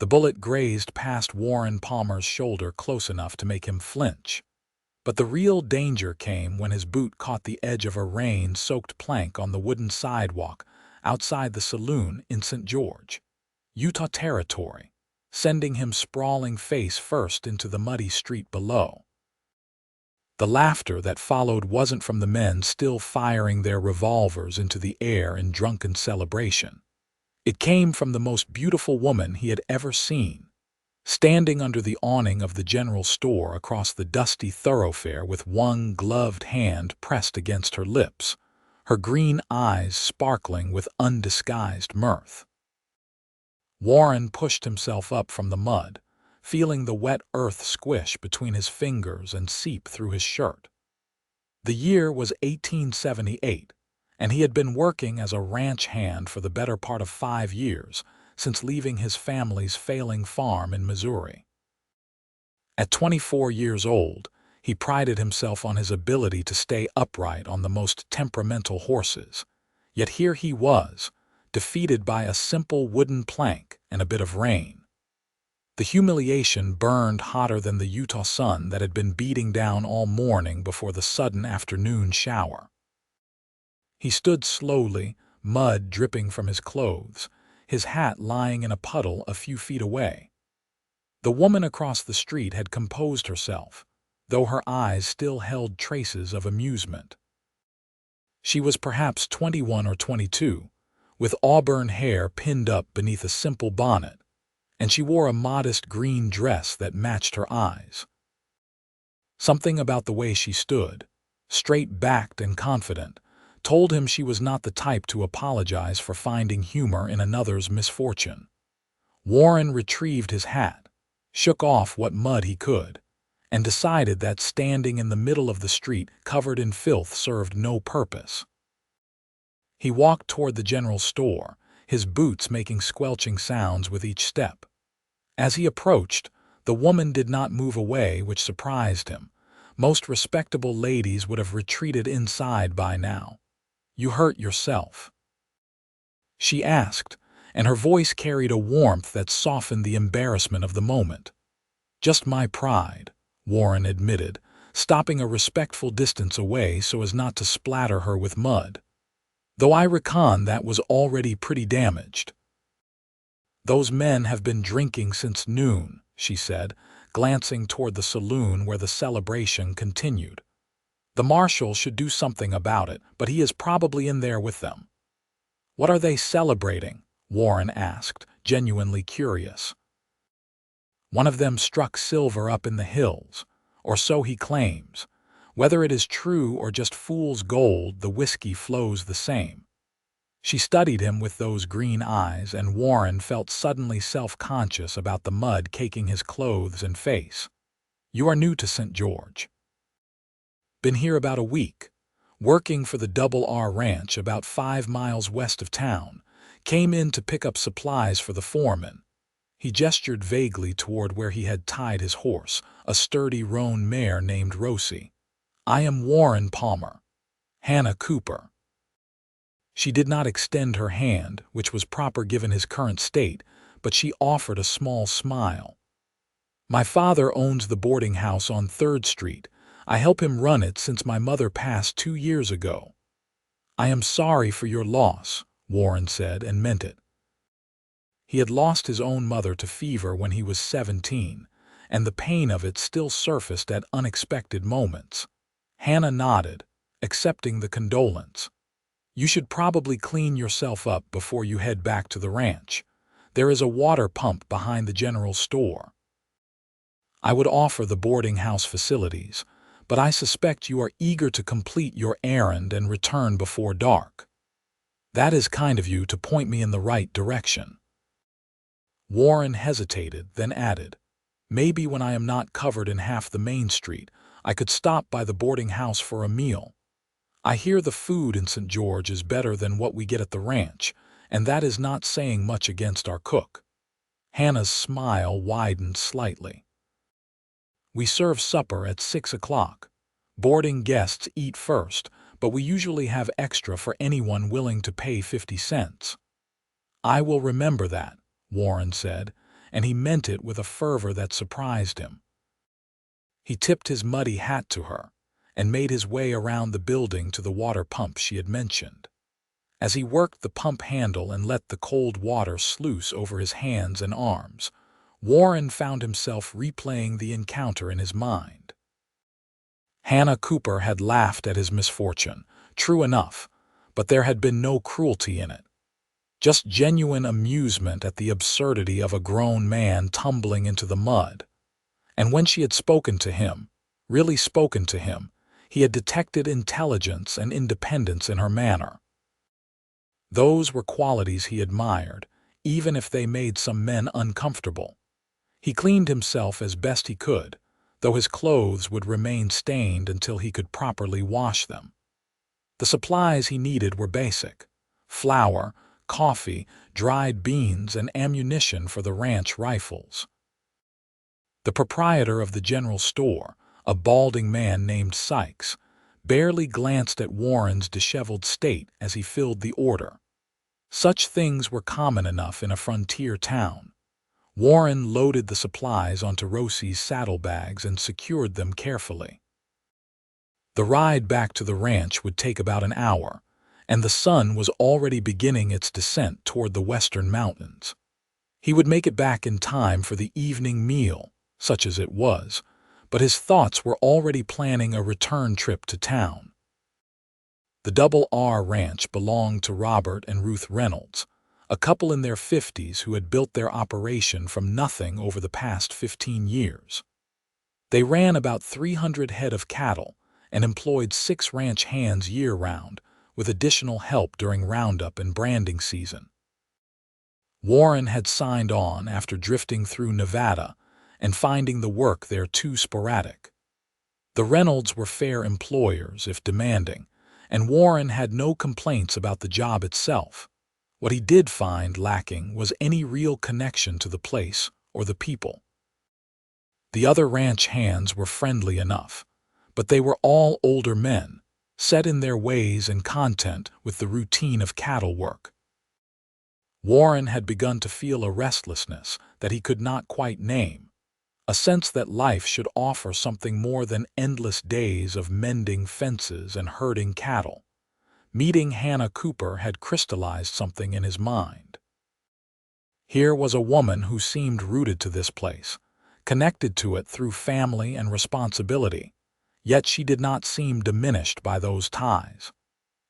The bullet grazed past Warren Palmer's shoulder close enough to make him flinch. But the real danger came when his boot caught the edge of a rain-soaked plank on the wooden sidewalk outside the saloon in St. George, Utah territory, sending him sprawling face first into the muddy street below. The laughter that followed wasn't from the men still firing their revolvers into the air in drunken celebration. It came from the most beautiful woman he had ever seen, standing under the awning of the general store across the dusty thoroughfare with one gloved hand pressed against her lips, her green eyes sparkling with undisguised mirth. Warren pushed himself up from the mud, feeling the wet earth squish between his fingers and seep through his shirt. The year was 1878, and he had been working as a ranch hand for the better part of 5 years, since leaving his family's failing farm in Missouri. At 24 years old, he prided himself on his ability to stay upright on the most temperamental horses, yet here he was, defeated by a simple wooden plank and a bit of rain. The humiliation burned hotter than the Utah sun that had been beating down all morning before the sudden afternoon shower. He stood slowly, mud dripping from his clothes, his hat lying in a puddle a few feet away. The woman across the street had composed herself, though her eyes still held traces of amusement. She was perhaps 21 or 22, with auburn hair pinned up beneath a simple bonnet, and she wore a modest green dress that matched her eyes. Something about the way she stood, straight-backed and confident, told him she was not the type to apologize for finding humor in another's misfortune. Warren retrieved his hat, shook off what mud he could, and decided that standing in the middle of the street covered in filth served no purpose. He walked toward the general store, his boots making squelching sounds with each step. As he approached, the woman did not move away, which surprised him. Most respectable ladies would have retreated inside by now. "You hurt yourself?" she asked, and her voice carried a warmth that softened the embarrassment of the moment. "Just my pride," Warren admitted, stopping a respectful distance away so as not to splatter her with mud. "Though I reckon that was already pretty damaged." "Those men have been drinking since noon," she said, glancing toward the saloon where the celebration continued. "The marshal should do something about it, but he is probably in there with them." "What are they celebrating?" Warren asked, genuinely curious. "One of them struck silver up in the hills, or so he claims. Whether it is true or just fool's gold, the whiskey flows the same." She studied him with those green eyes, and Warren felt suddenly self-conscious about the mud caking his clothes and face. "You are new to St. George?" "Been here about a week. Working for the Double R Ranch about 5 miles west of town. Came in to pick up supplies for the foreman." He gestured vaguely toward where he had tied his horse, a sturdy roan mare named Rosie. "I am Warren Palmer. Hannah Cooper." She did not extend her hand, which was proper given his current state, but she offered a small smile. "My father owns the boarding house on 3rd Street. I help him run it since my mother passed 2 years ago." "I am sorry for your loss," Warren said, and meant it. He had lost his own mother to fever when he was 17, and the pain of it still surfaced at unexpected moments. Hannah nodded, accepting the condolence. "You should probably clean yourself up before you head back to the ranch. There is a water pump behind the general store." "I would offer the boarding house facilities, but I suspect you are eager to complete your errand and return before dark." "That is kind of you to point me in the right direction." Warren hesitated, then added, "Maybe when I am not covered in half the main street, I could stop by the boarding house for a meal. I hear the food in St. George is better than what we get at the ranch, and that is not saying much against our cook." Hannah's smile widened slightly. "We serve supper at 6 o'clock. Boarding guests eat first, but we usually have extra for anyone willing to pay 50 cents. "I will remember that," Warren said, and he meant it with a fervor that surprised him. He tipped his muddy hat to her and made his way around the building to the water pump she had mentioned. As he worked the pump handle and let the cold water sluice over his hands and arms, Warren found himself replaying the encounter in his mind. Hannah Cooper had laughed at his misfortune, true enough, but there had been no cruelty in it. Just genuine amusement at the absurdity of a grown man tumbling into the mud. And when she had spoken to him, really spoken to him, he had detected intelligence and independence in her manner. Those were qualities he admired, even if they made some men uncomfortable. He cleaned himself as best he could, though his clothes would remain stained until he could properly wash them. The supplies he needed were basic: flour, coffee, dried beans, and ammunition for the ranch rifles. The proprietor of the general store, a balding man named Sykes, barely glanced at Warren's disheveled state as he filled the order. Such things were common enough in a frontier town. Warren loaded the supplies onto Rosie's saddlebags and secured them carefully. The ride back to the ranch would take about an hour, and the sun was already beginning its descent toward the western mountains. He would make it back in time for the evening meal, such as it was, but his thoughts were already planning a return trip to town. The Double R Ranch belonged to Robert and Ruth Reynolds, a couple in their 50s who had built their operation from nothing over the past 15 years. They ran about 300 head of cattle and employed 6 ranch hands year-round, with additional help during roundup and branding season. Warren had signed on after drifting through Nevada and finding the work there too sporadic. The Reynolds were fair employers, if demanding, and Warren had no complaints about the job itself. What he did find lacking was any real connection to the place or the people. The other ranch hands were friendly enough, but they were all older men, set in their ways and content with the routine of cattle work. Warren had begun to feel a restlessness that he could not quite name, a sense that life should offer something more than endless days of mending fences and herding cattle. Meeting Hannah Cooper had crystallized something in his mind. Here was a woman who seemed rooted to this place, connected to it through family and responsibility, yet she did not seem diminished by those ties.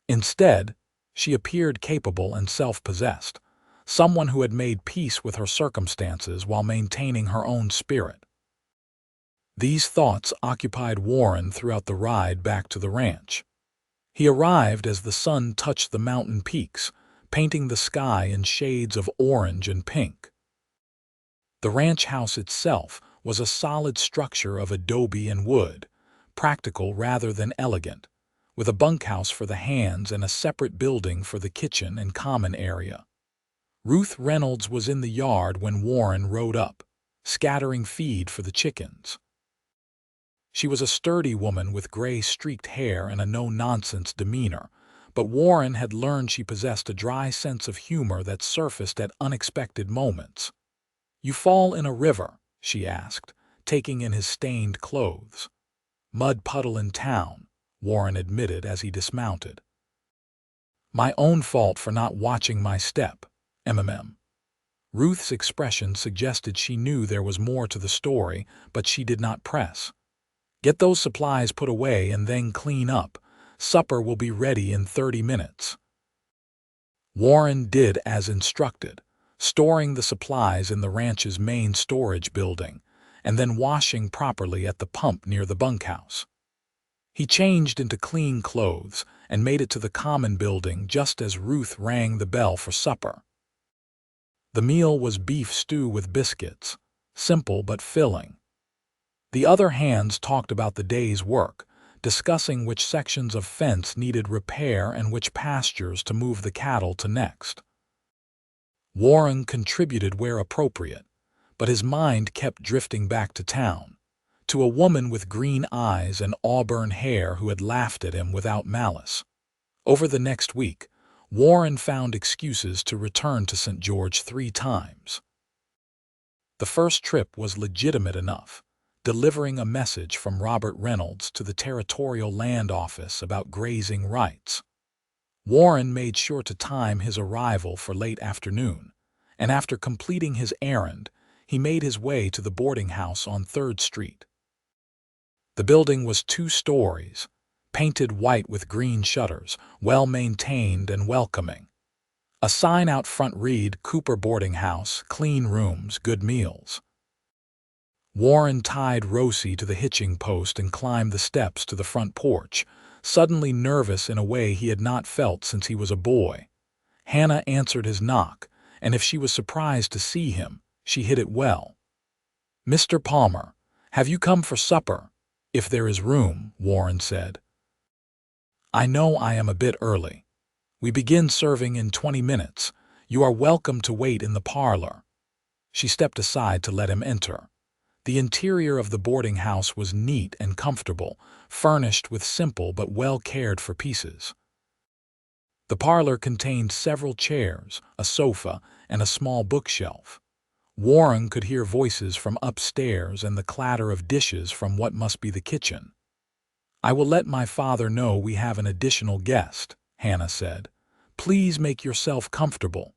Instead, she appeared capable and self-possessed, someone who had made peace with her circumstances while maintaining her own spirit. These thoughts occupied Warren throughout the ride back to the ranch. He arrived as the sun touched the mountain peaks, painting the sky in shades of orange and pink. The ranch house itself was a solid structure of adobe and wood, practical rather than elegant, with a bunkhouse for the hands and a separate building for the kitchen and common area. Ruth Reynolds was in the yard when Warren rode up, scattering feed for the chickens. She was a sturdy woman with gray-streaked hair and a no-nonsense demeanor, but Warren had learned she possessed a dry sense of humor that surfaced at unexpected moments. "You fall in a river?" she asked, taking in his stained clothes. "Mud puddle in town," Warren admitted as he dismounted. "My own fault for not watching my step, MMM." Ruth's expression suggested she knew there was more to the story, but she did not press. "Get those supplies put away and then clean up. Supper will be ready in 30 minutes. Warren did as instructed, storing the supplies in the ranch's main storage building, and then washing properly at the pump near the bunkhouse. He changed into clean clothes and made it to the common building just as Ruth rang the bell for supper. The meal was beef stew with biscuits, simple but filling. The other hands talked about the day's work, discussing which sections of fence needed repair and which pastures to move the cattle to next. Warren contributed where appropriate, but his mind kept drifting back to town, to a woman with green eyes and auburn hair who had laughed at him without malice. Over the next week, Warren found excuses to return to St. George 3 times. The first trip was legitimate enough, delivering a message from Robert Reynolds to the Territorial Land Office about grazing rights. Warren made sure to time his arrival for late afternoon, and after completing his errand, he made his way to the boarding house on 3rd Street. The building was 2 stories, painted white with green shutters, well-maintained and welcoming. A sign out front read, "Cooper Boarding House, clean rooms, good meals." Warren tied Rosie to the hitching post and climbed the steps to the front porch, suddenly nervous in a way he had not felt since he was a boy. Hannah answered his knock, and if she was surprised to see him, she hid it well. "Mr. Palmer, have you come for supper? If there is room," Warren said. "I know I am a bit early. We begin serving in 20 minutes. You are welcome to wait in the parlor." She stepped aside to let him enter. The interior of the boarding house was neat and comfortable, furnished with simple but well-cared-for pieces. The parlor contained several chairs, a sofa, and a small bookshelf. Warren could hear voices from upstairs and the clatter of dishes from what must be the kitchen. "I will let my father know we have an additional guest," Hannah said. "Please make yourself comfortable."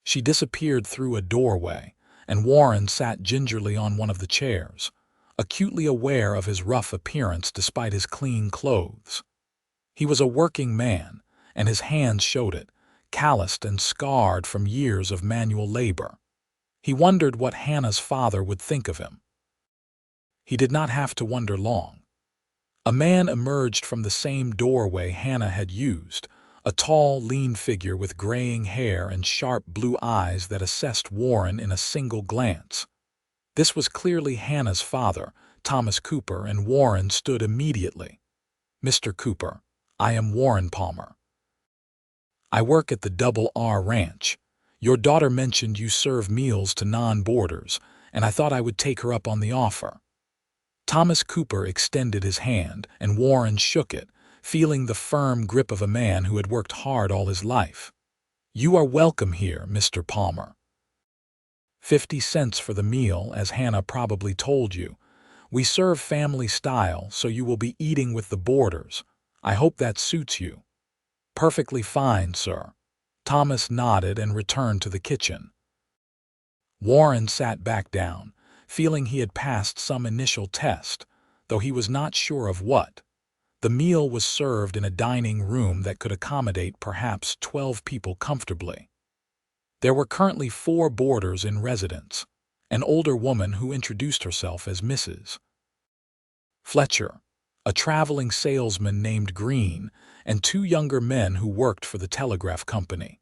She disappeared through a doorway, and Warren sat gingerly on one of the chairs, acutely aware of his rough appearance despite his clean clothes. He was a working man, and his hands showed it, calloused and scarred from years of manual labor. He wondered what Hannah's father would think of him. He did not have to wonder long. A man emerged from the same doorway Hannah had used, a tall, lean figure with graying hair and sharp blue eyes that assessed Warren in a single glance. This was clearly Hannah's father, Thomas Cooper, and Warren stood immediately. "Mr. Cooper, I am Warren Palmer. I work at the Double R Ranch. Your daughter mentioned you serve meals to non-boarders, and I thought I would take her up on the offer." Thomas Cooper extended his hand, and Warren shook it, feeling the firm grip of a man who had worked hard all his life. "You are welcome here, Mr. Palmer. 50 cents for the meal, as Hannah probably told you. We serve family style, so you will be eating with the boarders. I hope that suits you." "Perfectly fine, sir." Thomas nodded and returned to the kitchen. Warren sat back down, feeling he had passed some initial test, though he was not sure of what. The meal was served in a dining room that could accommodate perhaps 12 people comfortably. There were currently 4 boarders in residence, an older woman who introduced herself as Mrs. Fletcher, a traveling salesman named Green, and 2 younger men who worked for the telegraph company.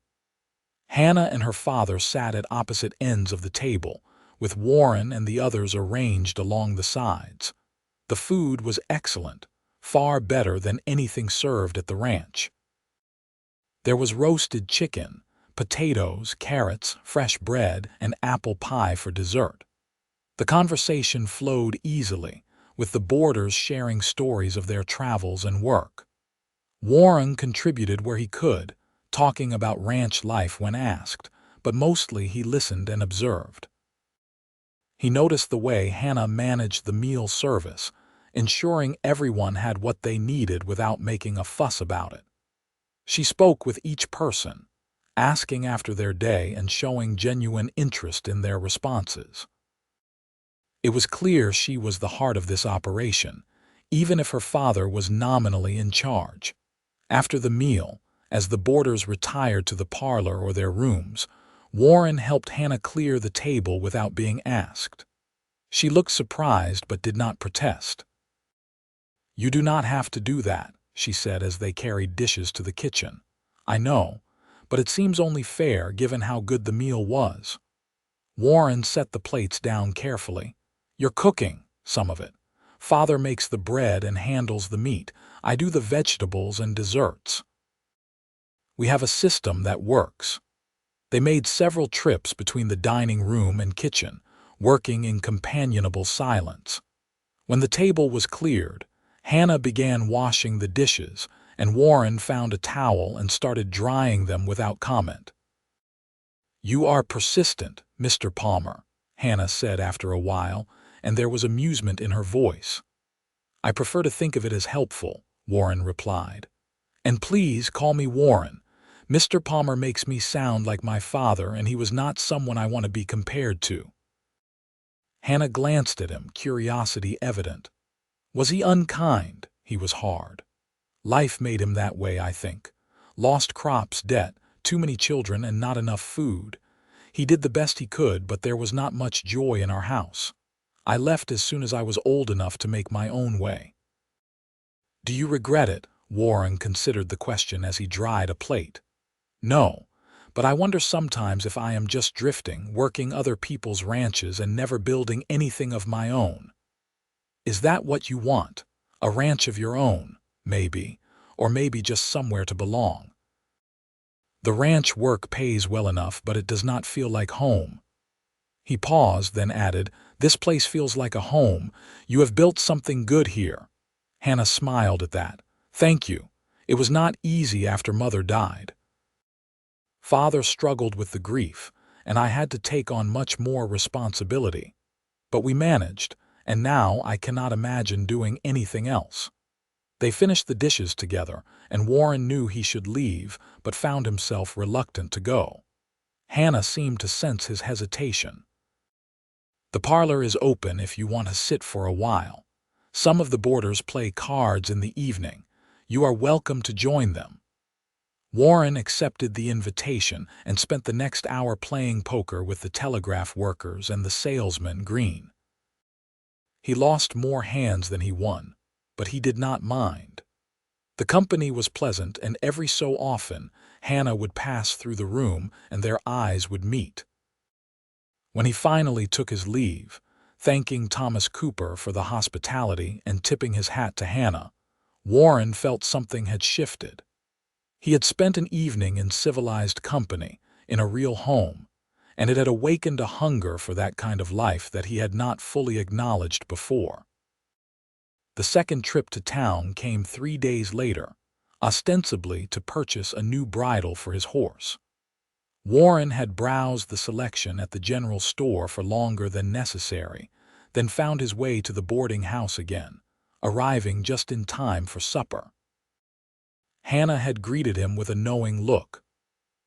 Hannah and her father sat at opposite ends of the table, with Warren and the others arranged along the sides. The food was excellent, far better than anything served at the ranch. There was roasted chicken, potatoes, carrots, fresh bread, and apple pie for dessert. The conversation flowed easily, with the boarders sharing stories of their travels and work. Warren contributed where he could, talking about ranch life when asked, but mostly he listened and observed. He noticed the way Hannah managed the meal service, ensuring everyone had what they needed without making a fuss about it. She spoke with each person, asking after their day and showing genuine interest in their responses. It was clear she was the heart of this operation, even if her father was nominally in charge. After the meal, as the boarders retired to the parlor or their rooms, Warren helped Hannah clear the table without being asked. She looked surprised but did not protest. "You do not have to do that," she said as they carried dishes to the kitchen. "I know, but it seems only fair given how good the meal was." Warren set the plates down carefully. "You're cooking, some of it. Father makes the bread and handles the meat. I do the vegetables and desserts. We have a system that works." They made several trips between the dining room and kitchen, working in companionable silence. When the table was cleared, Hannah began washing the dishes, and Warren found a towel and started drying them without comment. "You are persistent, Mr. Palmer," Hannah said after a while, and there was amusement in her voice. I prefer to think of it as helpful, Warren replied. And please call me Warren. Mr. Palmer makes me sound like my father, and he was not someone I want to be compared to. Hannah glanced at him, curiosity evident. Was he unkind? He was hard. Life made him that way, I think. Lost crops, debt, too many children, and not enough food. He did the best he could, but there was not much joy in our house. I left as soon as I was old enough to make my own way. Do you regret it? Warren considered the question as he dried a plate. No, but I wonder sometimes if I am just drifting, working other people's ranches and never building anything of my own. Is that what you want? A ranch of your own, maybe, or maybe just somewhere to belong. The ranch work pays well enough, but it does not feel like home. He paused, then added, This place feels like a home. You have built something good here. Hannah smiled at that. Thank you. It was not easy after Mother died. Father struggled with the grief, and I had to take on much more responsibility. But we managed, and now I cannot imagine doing anything else. They finished the dishes together, and Warren knew he should leave, but found himself reluctant to go. Hannah seemed to sense his hesitation. The parlor is open if you want to sit for a while. Some of the boarders play cards in the evening. You are welcome to join them. Warren accepted the invitation and spent the next hour playing poker with the telegraph workers and the salesman, Green. He lost more hands than he won, but he did not mind. The company was pleasant, and every so often Hannah would pass through the room and their eyes would meet. When he finally took his leave, thanking Thomas Cooper for the hospitality and tipping his hat to Hannah, Warren felt something had shifted. He had spent an evening in civilized company, in a real home, and it had awakened a hunger for that kind of life that he had not fully acknowledged before. The second trip to town came 3 days later, ostensibly to purchase a new bridle for his horse. Warren had browsed the selection at the general store for longer than necessary, then found his way to the boarding house again, arriving just in time for supper. Hannah had greeted him with a knowing look.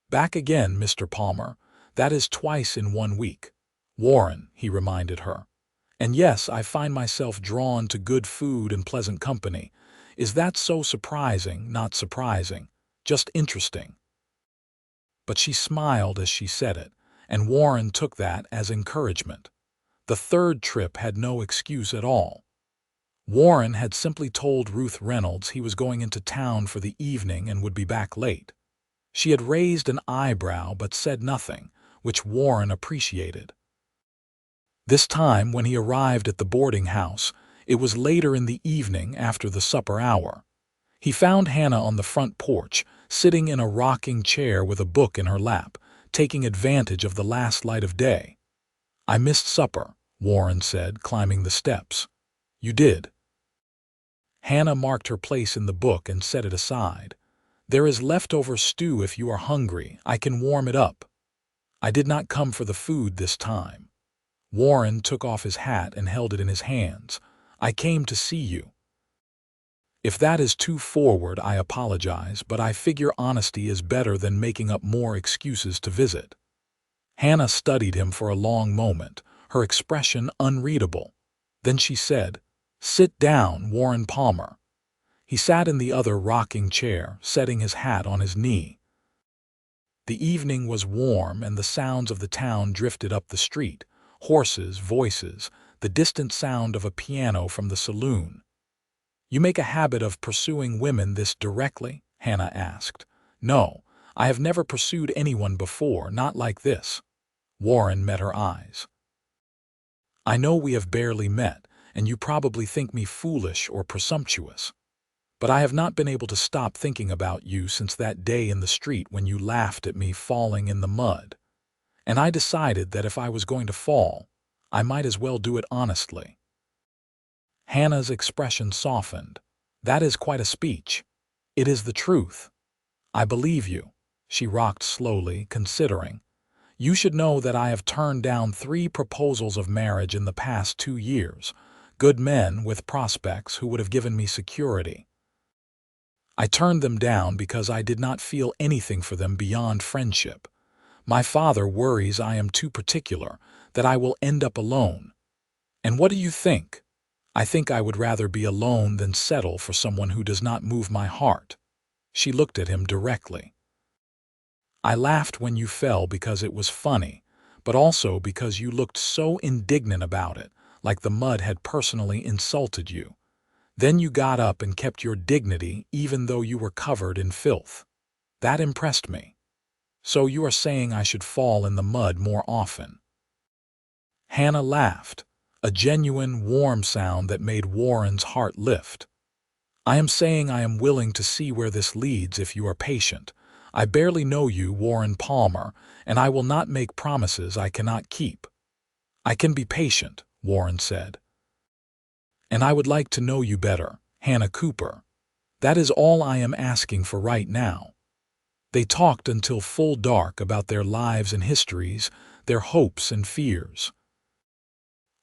Back again, Mr. Palmer. That is twice in 1 week. Warren, he reminded her. And yes, I find myself drawn to good food and pleasant company. Is that so surprising? Not surprising, just interesting. But she smiled as she said it, and Warren took that as encouragement. The third trip had no excuse at all. Warren had simply told Ruth Reynolds he was going into town for the evening and would be back late. She had raised an eyebrow but said nothing, which Warren appreciated. This time, when he arrived at the boarding house, it was later in the evening after the supper hour. He found Hannah on the front porch, sitting in a rocking chair with a book in her lap, taking advantage of the last light of day. I missed supper, Warren said, climbing the steps. You did. Hannah marked her place in the book and set it aside. There is leftover stew if you are hungry. I can warm it up. I did not come for the food this time. Warren took off his hat and held it in his hands. I came to see you. If that is too forward, I apologize, but I figure honesty is better than making up more excuses to visit. Hannah studied him for a long moment, her expression unreadable. Then she said, Sit down, Warren Palmer. He sat in the other rocking chair, setting his hat on his knee. The evening was warm and the sounds of the town drifted up the street. Horses, voices, the distant sound of a piano from the saloon. You make a habit of pursuing women this directly? Hannah asked. No, I have never pursued anyone before, not like this. Warren met her eyes. I know we have barely met, and you probably think me foolish or presumptuous. But I have not been able to stop thinking about you since that day in the street when you laughed at me falling in the mud. And I decided that if I was going to fall, I might as well do it honestly. Hannah's expression softened. That is quite a speech. It is the truth. I believe you. She rocked slowly, considering. You should know that I have turned down 3 proposals of marriage in the past 2 years, good men with prospects who would have given me security. I turned them down because I did not feel anything for them beyond friendship. My father worries I am too particular, that I will end up alone. And what do you think? I think I would rather be alone than settle for someone who does not move my heart. She looked at him directly. I laughed when you fell because it was funny, but also because you looked so indignant about it, like the mud had personally insulted you. Then you got up and kept your dignity even though you were covered in filth. That impressed me. So you are saying I should fall in the mud more often. Hannah laughed, a genuine, warm sound that made Warren's heart lift. I am saying I am willing to see where this leads if you are patient. I barely know you, Warren Palmer, and I will not make promises I cannot keep. I can be patient, Warren said. And I would like to know you better, Hannah Cooper. That is all I am asking for right now. They talked until full dark about their lives and histories, their hopes and fears.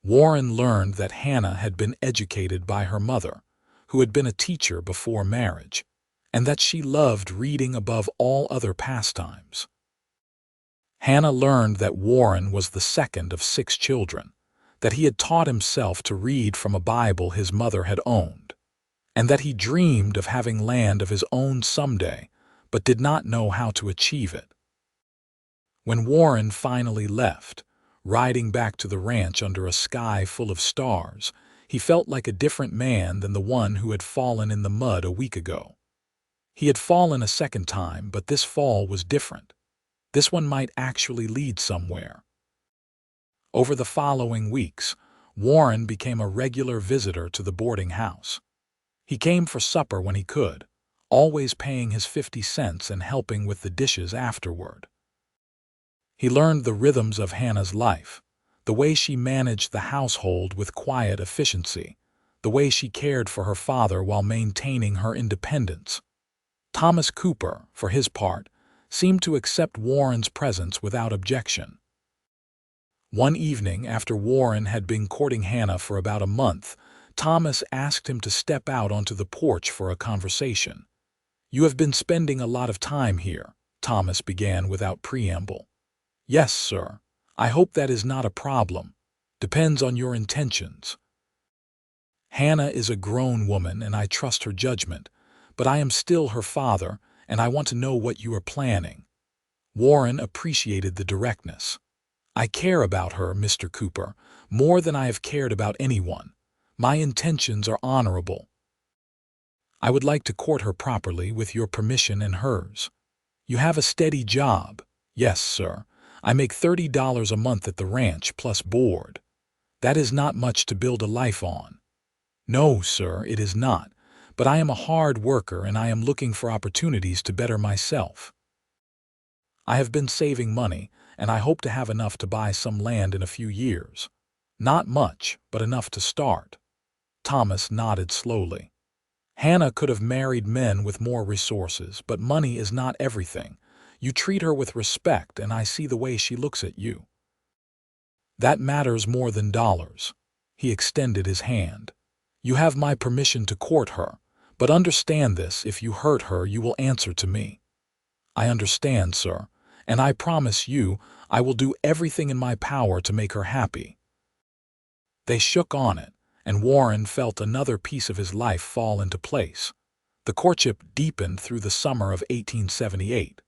Warren learned that Hannah had been educated by her mother, who had been a teacher before marriage, and that she loved reading above all other pastimes. Hannah learned that Warren was the second of 6 children, that he had taught himself to read from a Bible his mother had owned, and that he dreamed of having land of his own someday, but did not know how to achieve it. When Warren finally left, riding back to the ranch under a sky full of stars, he felt like a different man than the one who had fallen in the mud a week ago. He had fallen a second time, but this fall was different. This one might actually lead somewhere. Over the following weeks, Warren became a regular visitor to the boarding house. He came for supper when he could, always paying his 50 cents and helping with the dishes afterward. He learned the rhythms of Hannah's life, the way she managed the household with quiet efficiency, the way she cared for her father while maintaining her independence. Thomas Cooper, for his part, seemed to accept Warren's presence without objection. One evening, after Warren had been courting Hannah for about a month, Thomas asked him to step out onto the porch for a conversation. "You have been spending a lot of time here," Thomas began without preamble. "Yes, sir. I hope that is not a problem. Depends on your intentions. Hannah is a grown woman and I trust her judgment, but I am still her father and I want to know what you are planning." Warren appreciated the directness. "I care about her, Mr. Cooper, more than I have cared about anyone. My intentions are honorable. I would like to court her properly with your permission and hers. You have a steady job." "Yes, sir. I make $30 a month at the ranch plus board. That is not much to build a life on." "No, sir, it is not, but I am a hard worker and I am looking for opportunities to better myself. I have been saving money, and I hope to have enough to buy some land in a few years. Not much, but enough to start." Thomas nodded slowly. Hannah could have married men with more resources, but money is not everything. You treat her with respect, and I see the way she looks at you. That matters more than dollars. He extended his hand. "You have my permission to court her, but understand this, if you hurt her, you will answer to me." "I understand, sir, and I promise you I will do everything in my power to make her happy." They shook on it, and Warren felt another piece of his life fall into place. The courtship deepened through the summer of 1878.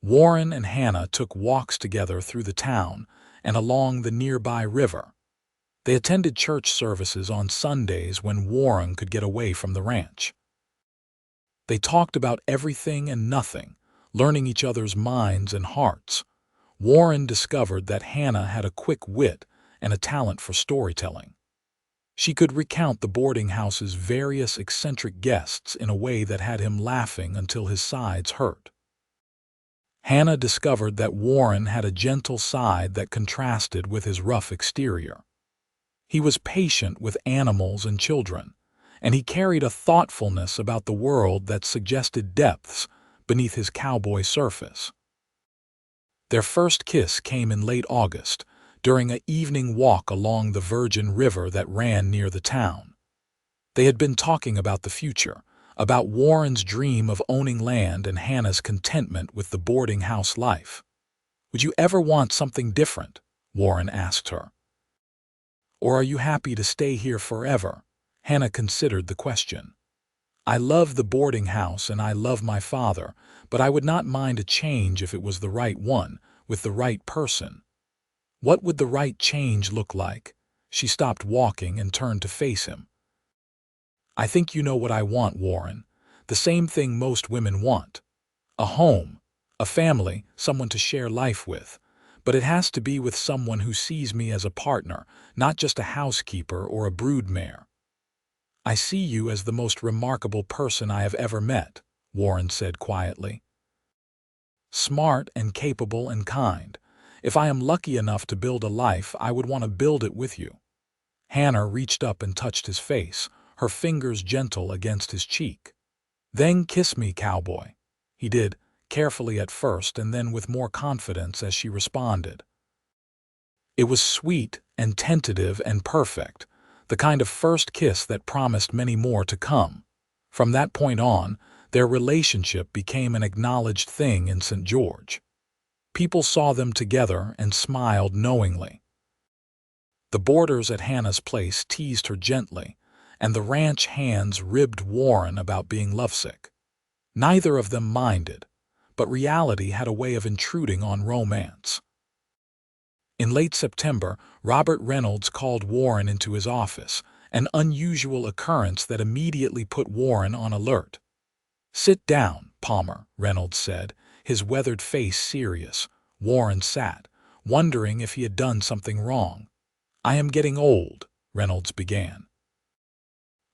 Warren and Hannah took walks together through the town and along the nearby river. They attended church services on Sundays when Warren could get away from the ranch. They talked about everything and nothing, learning each other's minds and hearts. Warren discovered that Hannah had a quick wit and a talent for storytelling. She could recount the boarding house's various eccentric guests in a way that had him laughing until his sides hurt. Hannah discovered that Warren had a gentle side that contrasted with his rough exterior. He was patient with animals and children, and he carried a thoughtfulness about the world that suggested depths beneath his cowboy surface. Their first kiss came in late August, during an evening walk along the Virgin River that ran near the town. They had been talking about the future, about Warren's dream of owning land and Hannah's contentment with the boarding house life. "Would you ever want something different?" Warren asked her. "Or are you happy to stay here forever?" Hannah considered the question. "I love the boarding house and I love my father, but I would not mind a change if it was the right one, with the right person." What would the right change look like? She stopped walking and turned to face him. "I think you know what I want, Warren. The same thing most women want. A home, a family, someone to share life with. But it has to be with someone who sees me as a partner, not just a housekeeper or a broodmare." "I see you as the most remarkable person I have ever met," Warren said quietly. "Smart and capable and kind. If I am lucky enough to build a life, I would want to build it with you." Hannah reached up and touched his face, her fingers gentle against his cheek. "Then kiss me, Cowboy." He did, carefully at first and then with more confidence as she responded. It was sweet and tentative and perfect, the kind of first kiss that promised many more to come. From that point on, their relationship became an acknowledged thing in St. George. People saw them together and smiled knowingly. The boarders at Hannah's place teased her gently, and the ranch hands ribbed Warren about being lovesick. Neither of them minded, but reality had a way of intruding on romance. In late September, Robert Reynolds called Warren into his office, an unusual occurrence that immediately put Warren on alert. "Sit down, Palmer," Reynolds said, his weathered face serious. Warren sat, wondering if he had done something wrong. "I am getting old," Reynolds began.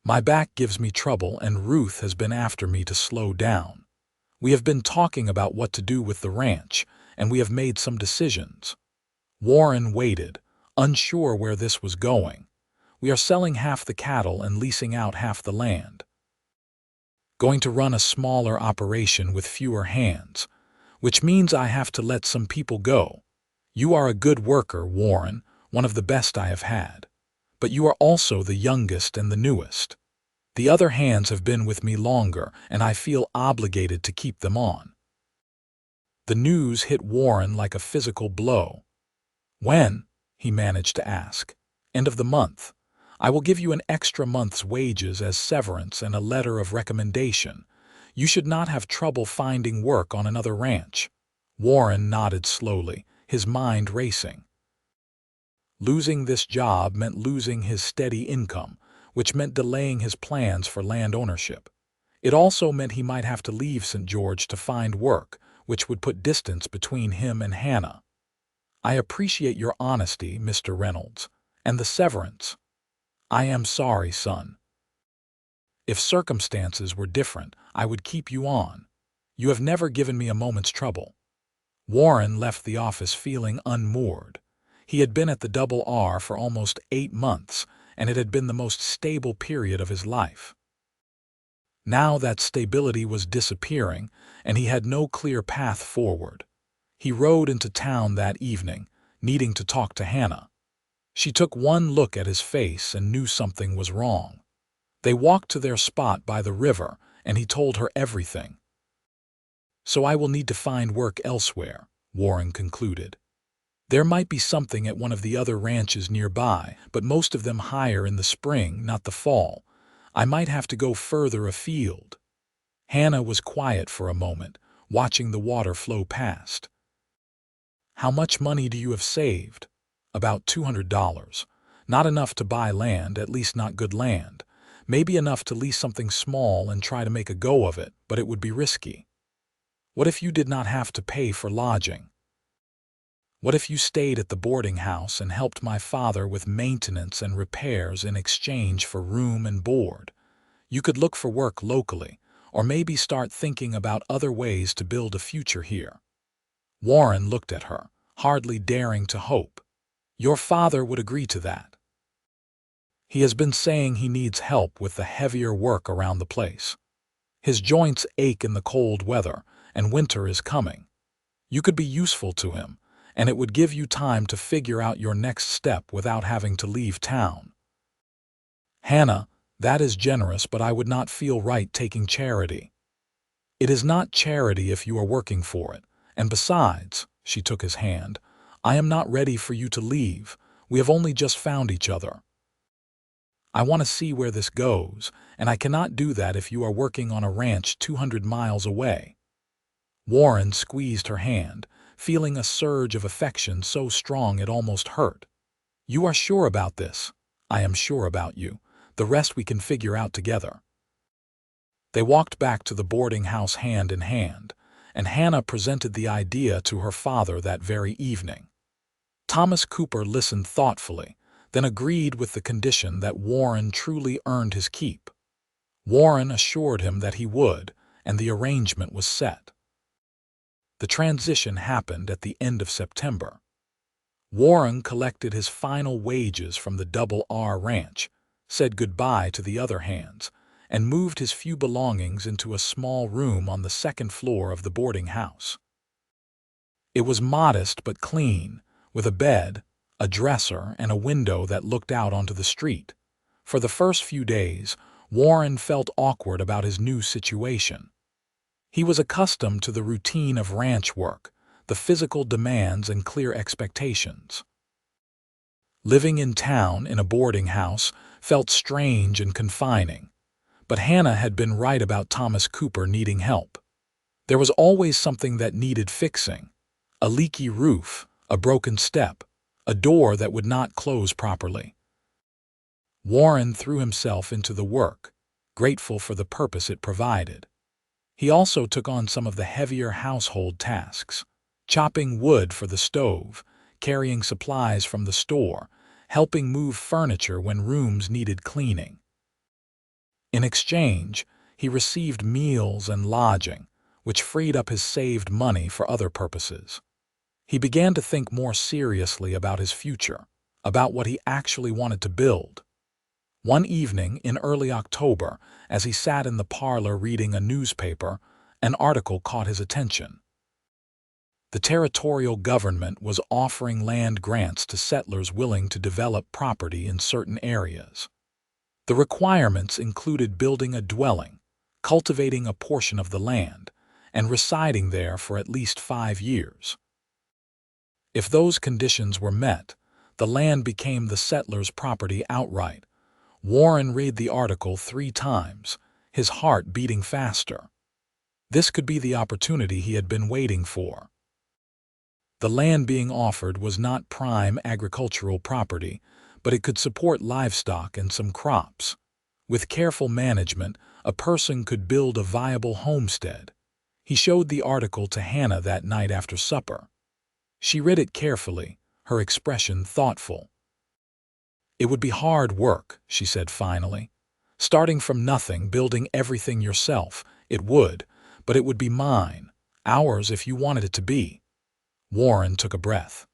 "My back gives me trouble and Ruth has been after me to slow down. We have been talking about what to do with the ranch, and we have made some decisions." Warren waited, unsure where this was going. "We are selling half the cattle and leasing out half the land. Going to run a smaller operation with fewer hands, which means I have to let some people go. You are a good worker, Warren, one of the best I have had. But you are also the youngest and the newest. The other hands have been with me longer, and I feel obligated to keep them on." The news hit Warren like a physical blow. "When?" he managed to ask. "End of the month. I will give you an extra month's wages as severance and a letter of recommendation. You should not have trouble finding work on another ranch." Warren nodded slowly, his mind racing. Losing this job meant losing his steady income, which meant delaying his plans for land ownership. It also meant he might have to leave St. George to find work, which would put distance between him and Hannah. "I appreciate your honesty, Mr. Reynolds, and the severance. I am sorry, son. If circumstances were different, I would keep you on. You have never given me a moment's trouble." Warren left the office feeling unmoored. He had been at the Double R for almost 8 months, and it had been the most stable period of his life. Now that stability was disappearing, and he had no clear path forward. He rode into town that evening, needing to talk to Hannah. She took one look at his face and knew something was wrong. They walked to their spot by the river, and he told her everything. "So I will need to find work elsewhere," Warren concluded. "There might be something at one of the other ranches nearby, but most of them hire in the spring, not the fall. I might have to go further afield." Hannah was quiet for a moment, watching the water flow past. "How much money do you have saved?" "About $200. Not enough to buy land, at least not good land. Maybe enough to lease something small and try to make a go of it, but it would be risky." "What if you did not have to pay for lodging? What if you stayed at the boarding house and helped my father with maintenance and repairs in exchange for room and board? You could look for work locally, or maybe start thinking about other ways to build a future here." Warren looked at her, hardly daring to hope. "Your father would agree to that?" "He has been saying he needs help with the heavier work around the place. His joints ache in the cold weather, and winter is coming. You could be useful to him, and it would give you time to figure out your next step without having to leave town. Hannah, that is generous, but I would not feel right taking charity. It is not charity if you are working for it, and besides, she took his hand, I am not ready for you to leave. We have only just found each other. I want to see where this goes, and I cannot do that if you are working on a ranch 200 miles away. Warren squeezed her hand, feeling a surge of affection so strong it almost hurt. You are sure about this? I am sure about you. The rest we can figure out together. They walked back to the boarding house hand in hand, and Hannah presented the idea to her father that very evening. Thomas Cooper listened thoughtfully, then agreed with the condition that Warren truly earned his keep. Warren assured him that he would, and the arrangement was set. The transition happened at the end of September. Warren collected his final wages from the Double R Ranch, said goodbye to the other hands, and moved his few belongings into a small room on the second floor of the boarding house. It was modest but clean, with a bed, a dresser, and a window that looked out onto the street. For the first few days, Warren felt awkward about his new situation. He was accustomed to the routine of ranch work, the physical demands and clear expectations. Living in town in a boarding house felt strange and confining, but Hannah had been right about Thomas Cooper needing help. There was always something that needed fixing: a leaky roof, a broken step, a door that would not close properly. Warren threw himself into the work, grateful for the purpose it provided. He also took on some of the heavier household tasks: chopping wood for the stove, carrying supplies from the store, helping move furniture when rooms needed cleaning. In exchange, he received meals and lodging, which freed up his saved money for other purposes. He began to think more seriously about his future, about what he actually wanted to build. One evening in early October, as he sat in the parlor reading a newspaper, an article caught his attention. The territorial government was offering land grants to settlers willing to develop property in certain areas. The requirements included building a dwelling, cultivating a portion of the land, and residing there for at least 5 years. If those conditions were met, the land became the settler's property outright. Warren read the article 3 times, his heart beating faster. This could be the opportunity he had been waiting for. The land being offered was not prime agricultural property, but it could support livestock and some crops. With careful management, a person could build a viable homestead. He showed the article to Hannah that night after supper. She read it carefully, her expression thoughtful. It would be hard work, she said finally. Starting from nothing, building everything yourself, it would, but it would be mine, ours if you wanted it to be. Warren took a breath.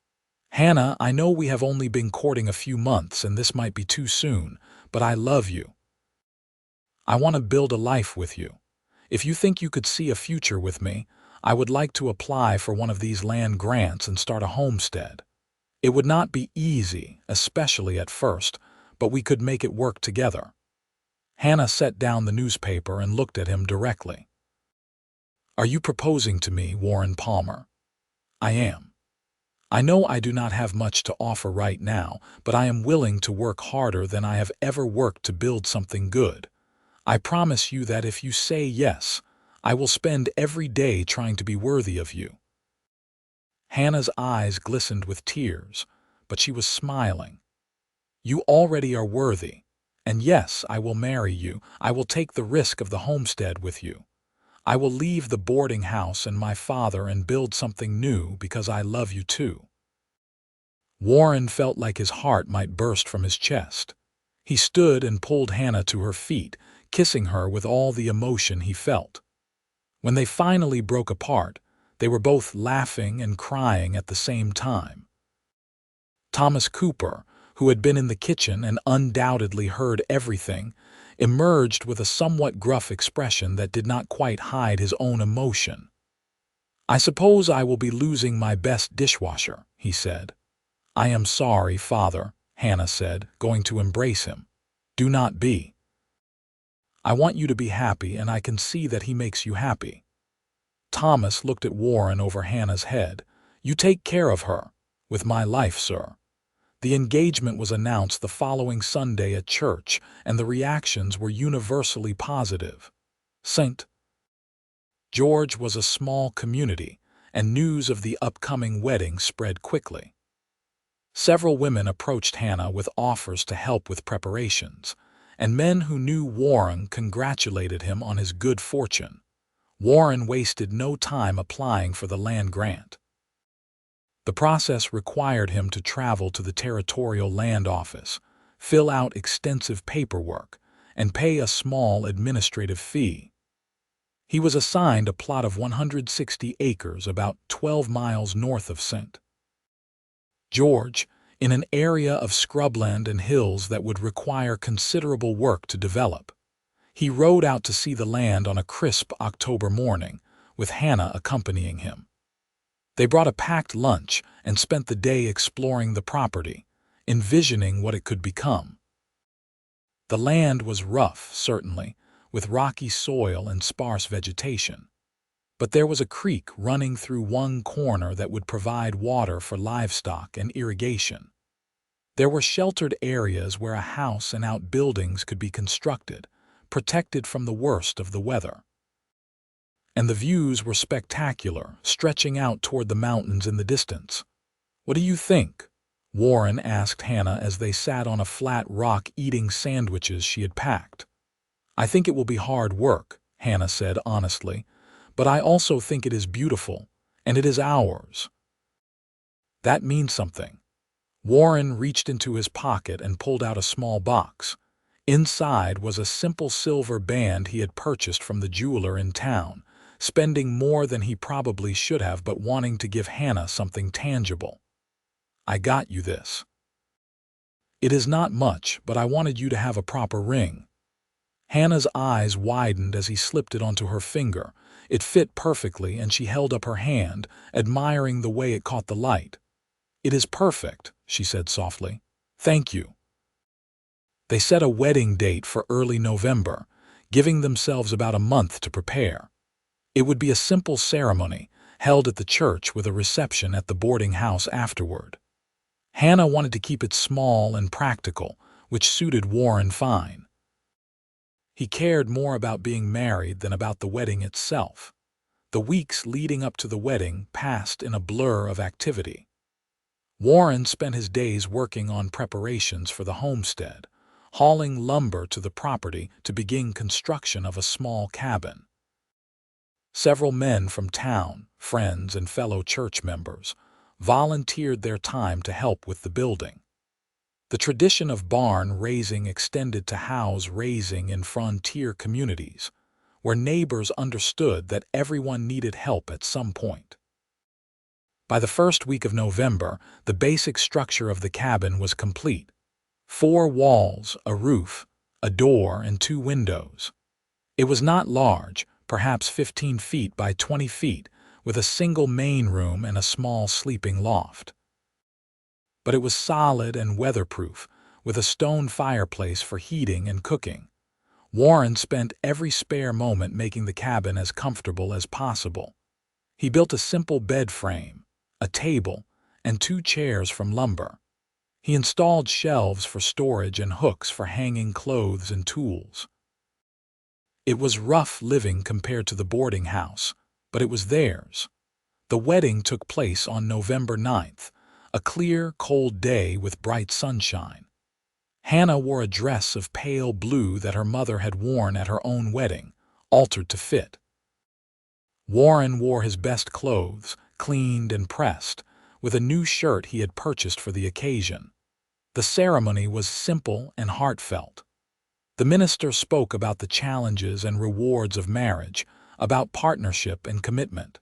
Hannah, I know we have only been courting a few months and this might be too soon, but I love you. I want to build a life with you. If you think you could see a future with me, I would like to apply for one of these land grants and start a homestead. It would not be easy, especially at first, but we could make it work together. Hannah set down the newspaper and looked at him directly. Are you proposing to me, Warren Palmer? I am. I know I do not have much to offer right now, but I am willing to work harder than I have ever worked to build something good. I promise you that if you say yes, I will spend every day trying to be worthy of you. Hannah's eyes glistened with tears, but she was smiling. You already are worthy, and yes, I will marry you. I will take the risk of the homestead with you. I will leave the boarding house and my father and build something new because I love you too. Warren felt like his heart might burst from his chest. He stood and pulled Hannah to her feet, kissing her with all the emotion he felt. When they finally broke apart, they were both laughing and crying at the same time. Thomas Cooper, who had been in the kitchen and undoubtedly heard everything, emerged with a somewhat gruff expression that did not quite hide his own emotion. "I suppose I will be losing my best dishwasher," he said. "I am sorry, Father," Hannah said, going to embrace him. "Do not be. I want you to be happy, and I can see that he makes you happy." Thomas looked at Warren over Hannah's head. "You take care of her. With my life, sir." The engagement was announced the following Sunday at church, and the reactions were universally positive. St. George was a small community, and news of the upcoming wedding spread quickly. Several women approached Hannah with offers to help with preparations, and men who knew Warren congratulated him on his good fortune. Warren wasted no time applying for the land grant. The process required him to travel to the territorial land office, fill out extensive paperwork, and pay a small administrative fee. He was assigned a plot of 160 acres about 12 miles north of St. George, in an area of scrubland and hills that would require considerable work to develop. He rode out to see the land on a crisp October morning, with Hannah accompanying him. They brought a packed lunch and spent the day exploring the property, envisioning what it could become. The land was rough, certainly, with rocky soil and sparse vegetation. But there was a creek running through one corner that would provide water for livestock and irrigation. There were sheltered areas where a house and outbuildings could be constructed, protected from the worst of the weather. And the views were spectacular, stretching out toward the mountains in the distance. "What do you think?" Warren asked Hannah as they sat on a flat rock eating sandwiches she had packed. "I think it will be hard work," Hannah said honestly, "but I also think it is beautiful, and it is ours." That means something. Warren reached into his pocket and pulled out a small box. Inside was a simple silver band he had purchased from the jeweler in town, spending more than he probably should have but wanting to give Hannah something tangible. "I got you this. It is not much, but I wanted you to have a proper ring." Hannah's eyes widened as he slipped it onto her finger. It fit perfectly, and she held up her hand, admiring the way it caught the light. "It is perfect," she said softly. "Thank you." They set a wedding date for early November, giving themselves about a month to prepare. It would be a simple ceremony, held at the church with a reception at the boarding house afterward. Hannah wanted to keep it small and practical, which suited Warren fine. He cared more about being married than about the wedding itself. The weeks leading up to the wedding passed in a blur of activity. Warren spent his days working on preparations for the homestead, hauling lumber to the property to begin construction of a small cabin. Several men from town, friends and fellow church members, volunteered their time to help with the building. The tradition of barn raising extended to house raising in frontier communities, where neighbors understood that everyone needed help at some point. By the first week of November, the basic structure of the cabin was complete. 4 walls, a roof, a door, and 2 windows. It was not large, perhaps 15 feet by 20 feet, with a single main room and a small sleeping loft. But it was solid and weatherproof, with a stone fireplace for heating and cooking. Warren spent every spare moment making the cabin as comfortable as possible. He built a simple bed frame, a table, and 2 chairs from lumber. He installed shelves for storage and hooks for hanging clothes and tools. It was rough living compared to the boarding house, but it was theirs. The wedding took place on November 9th, a clear, cold day with bright sunshine. Hannah wore a dress of pale blue that her mother had worn at her own wedding, altered to fit. Warren wore his best clothes, cleaned and pressed, with a new shirt he had purchased for the occasion. The ceremony was simple and heartfelt. The minister spoke about the challenges and rewards of marriage, about partnership and commitment.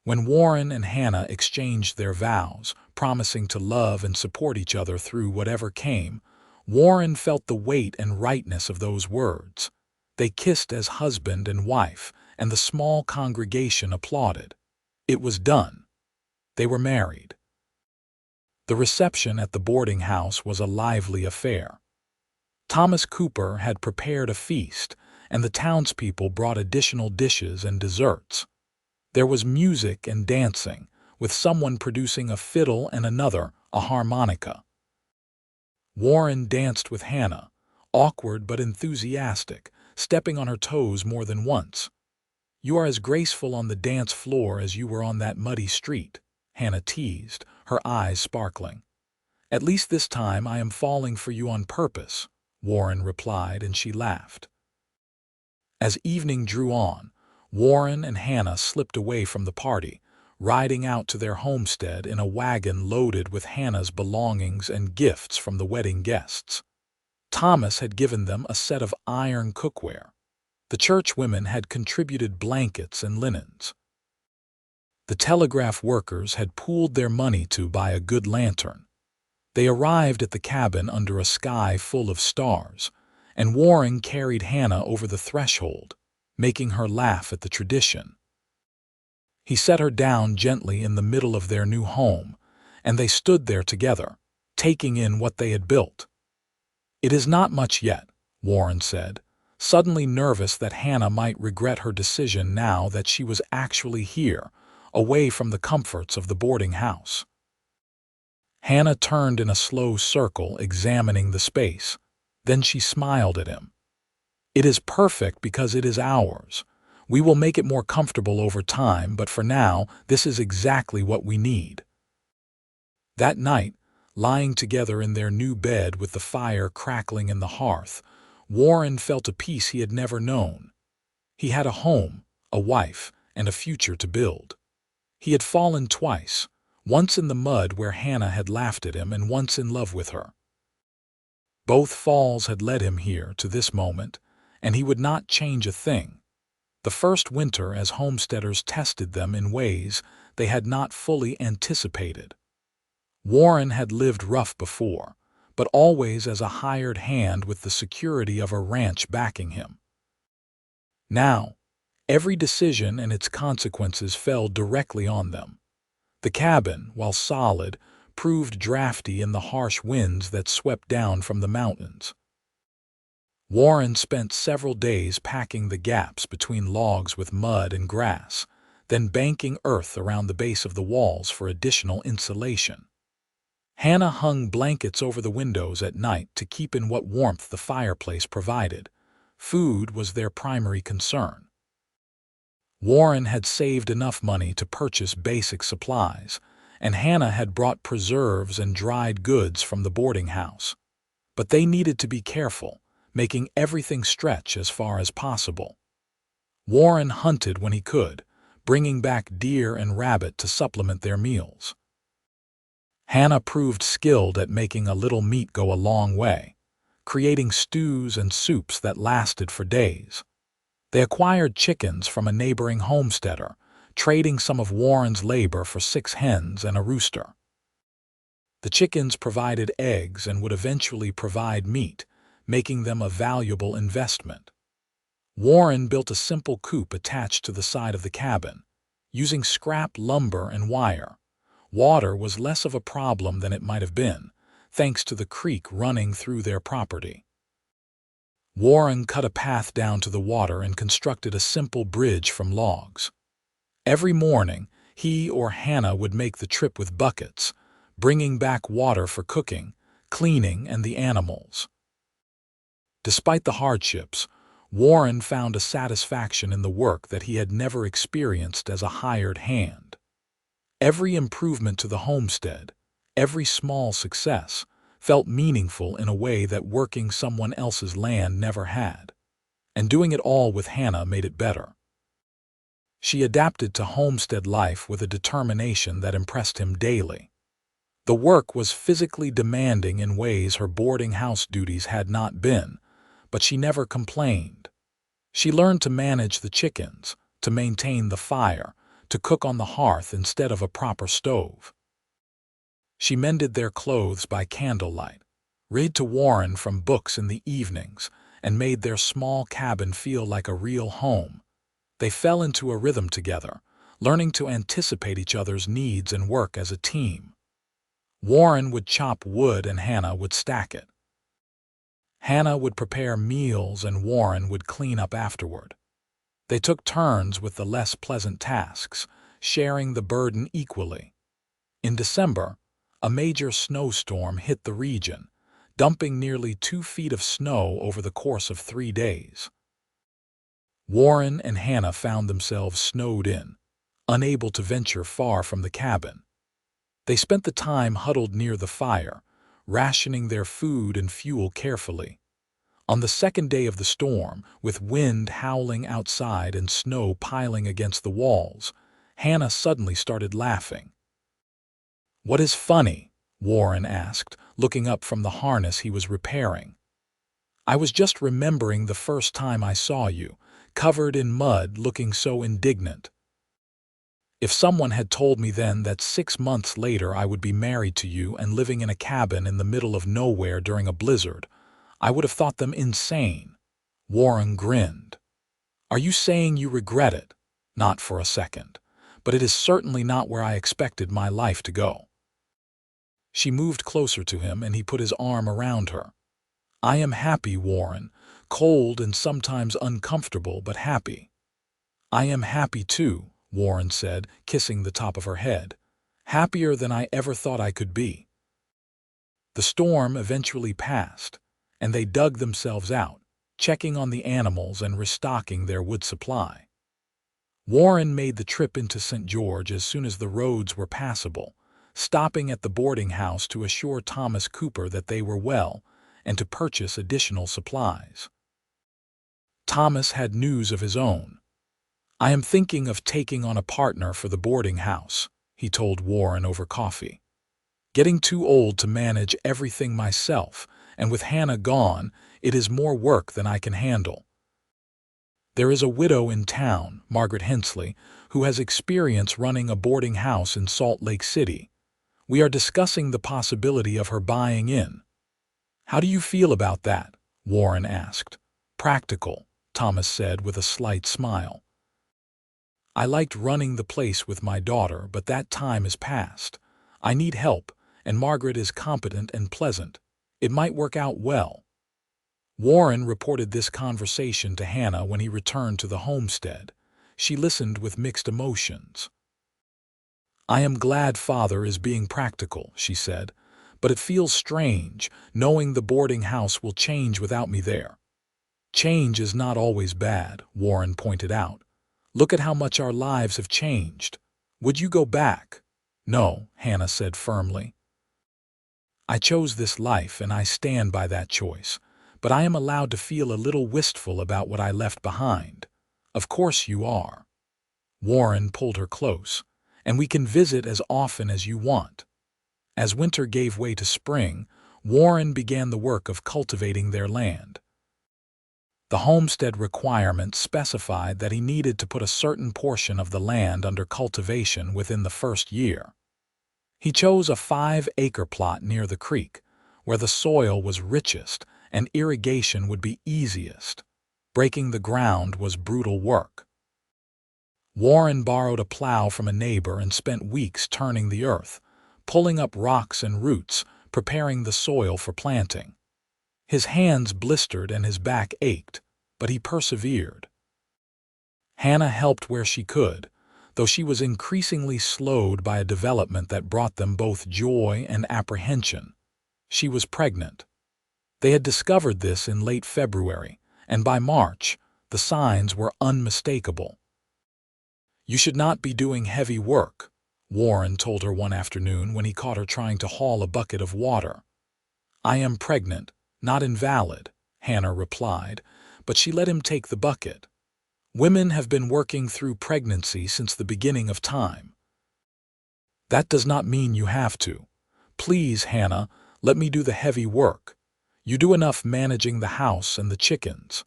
When Warren and Hannah exchanged their vows, promising to love and support each other through whatever came, Warren felt the weight and rightness of those words. They kissed as husband and wife, and the small congregation applauded. It was done. They were married. The reception at the boarding house was a lively affair. Thomas Cooper had prepared a feast, and the townspeople brought additional dishes and desserts. There was music and dancing, with someone producing a fiddle and another a harmonica. Warren danced with Hannah, awkward but enthusiastic, stepping on her toes more than once. "You are as graceful on the dance floor as you were on that muddy street," Hannah teased, her eyes sparkling. "At least this time I am falling for you on purpose," Warren replied, and she laughed. As evening drew on, Warren and Hannah slipped away from the party, riding out to their homestead in a wagon loaded with Hannah's belongings and gifts from the wedding guests. Thomas had given them a set of iron cookware. The church women had contributed blankets and linens. The telegraph workers had pooled their money to buy a good lantern. They arrived at the cabin under a sky full of stars, and Warren carried Hannah over the threshold, making her laugh at the tradition. He set her down gently in the middle of their new home, and they stood there together, taking in what they had built. "It is not much yet," Warren said, suddenly nervous that Hannah might regret her decision now that she was actually here, away from the comforts of the boarding house. Hannah turned in a slow circle, examining the space. Then she smiled at him. "It is perfect because it is ours. We will make it more comfortable over time, but for now, this is exactly what we need." That night, lying together in their new bed with the fire crackling in the hearth, Warren felt a peace he had never known. He had a home, a wife, and a future to build. He had fallen twice, once in the mud where Hannah had laughed at him and once in love with her. Both falls had led him here to this moment, and he would not change a thing. The first winter as homesteaders tested them in ways they had not fully anticipated. Warren had lived rough before, but always as a hired hand with the security of a ranch backing him. Now, every decision and its consequences fell directly on them. The cabin, while solid, proved drafty in the harsh winds that swept down from the mountains. Warren spent several days packing the gaps between logs with mud and grass, then banking earth around the base of the walls for additional insulation. Hannah hung blankets over the windows at night to keep in what warmth the fireplace provided. Food was their primary concern. Warren had saved enough money to purchase basic supplies, and Hannah had brought preserves and dried goods from the boarding house. But they needed to be careful, making everything stretch as far as possible. Warren hunted when he could, bringing back deer and rabbit to supplement their meals. Hannah proved skilled at making a little meat go a long way, creating stews and soups that lasted for days. They acquired chickens from a neighboring homesteader, trading some of Warren's labor for 6 hens and a rooster. The chickens provided eggs and would eventually provide meat, making them a valuable investment. Warren built a simple coop attached to the side of the cabin, using scrap lumber and wire. Water was less of a problem than it might have been, thanks to the creek running through their property. Warren cut a path down to the water and constructed a simple bridge from logs. Every morning, he or Hannah would make the trip with buckets, bringing back water for cooking, cleaning, and the animals. Despite the hardships, Warren found a satisfaction in the work that he had never experienced as a hired hand. Every improvement to the homestead, every small success, felt meaningful in a way that working someone else's land never had. And doing it all with Hannah made it better. She adapted to homestead life with a determination that impressed him daily. The work was physically demanding in ways her boarding house duties had not been, but she never complained. She learned to manage the chickens, to maintain the fire, to cook on the hearth instead of a proper stove. She mended their clothes by candlelight, read to Warren from books in the evenings, and made their small cabin feel like a real home. They fell into a rhythm together, learning to anticipate each other's needs and work as a team. Warren would chop wood and Hannah would stack it. Hannah would prepare meals and Warren would clean up afterward. They took turns with the less pleasant tasks, sharing the burden equally. In December, a major snowstorm hit the region, dumping nearly 2 feet of snow over the course of 3 days. Warren and Hannah found themselves snowed in, unable to venture far from the cabin. They spent the time huddled near the fire, rationing their food and fuel carefully. On the second day of the storm, with wind howling outside and snow piling against the walls, Hannah suddenly started laughing. "What is funny?" Warren asked, looking up from the harness he was repairing. "I was just remembering the first time I saw you, covered in mud, looking so indignant. If someone had told me then that 6 months later I would be married to you and living in a cabin in the middle of nowhere during a blizzard, I would have thought them insane." Warren grinned. "Are you saying you regret it?" "Not for a second. But it is certainly not where I expected my life to go." She moved closer to him and he put his arm around her. "I am happy, Warren. Cold and sometimes uncomfortable, but happy." "I am happy too," Warren said, kissing the top of her head. "Happier than I ever thought I could be." The storm eventually passed, and they dug themselves out, checking on the animals and restocking their wood supply. Warren made the trip into St. George as soon as the roads were passable, stopping at the boarding house to assure Thomas Cooper that they were well and to purchase additional supplies. Thomas had news of his own. "I am thinking of taking on a partner for the boarding house," he told Warren over coffee. "Getting too old to manage everything myself, and with Hannah gone, it is more work than I can handle. There is a widow in town, Margaret Hensley, who has experience running a boarding house in Salt Lake City. We are discussing the possibility of her buying in." "How do you feel about that?" Warren asked. "Practical," Thomas said with a slight smile. "I liked running the place with my daughter, but that time is past. I need help, and Margaret is competent and pleasant. It might work out well." Warren reported this conversation to Hannah when he returned to the homestead. She listened with mixed emotions. "I am glad Father is being practical," she said, "but it feels strange, knowing the boarding house will change without me there." "Change is not always bad," Warren pointed out. "Look at how much our lives have changed. Would you go back?" "No," Hannah said firmly. "I chose this life and I stand by that choice, but I am allowed to feel a little wistful about what I left behind." "Of course you are." Warren pulled her close. "And we can visit as often as you want." As winter gave way to spring, Warren began the work of cultivating their land. The homestead requirements specified that he needed to put a certain portion of the land under cultivation within the first year. He chose a 5-acre plot near the creek, where the soil was richest and irrigation would be easiest. Breaking the ground was brutal work. Warren borrowed a plow from a neighbor and spent weeks turning the earth, pulling up rocks and roots, preparing the soil for planting. His hands blistered and his back ached, but he persevered. Hannah helped where she could, though she was increasingly slowed by a development that brought them both joy and apprehension. She was pregnant. They had discovered this in late February, and by March, the signs were unmistakable. "You should not be doing heavy work," Warren told her one afternoon when he caught her trying to haul a bucket of water. "I am pregnant, not invalid," Hannah replied, but she let him take the bucket. "Women have been working through pregnancy since the beginning of time." "That does not mean you have to. Please, Hannah, let me do the heavy work. You do enough managing the house and the chickens."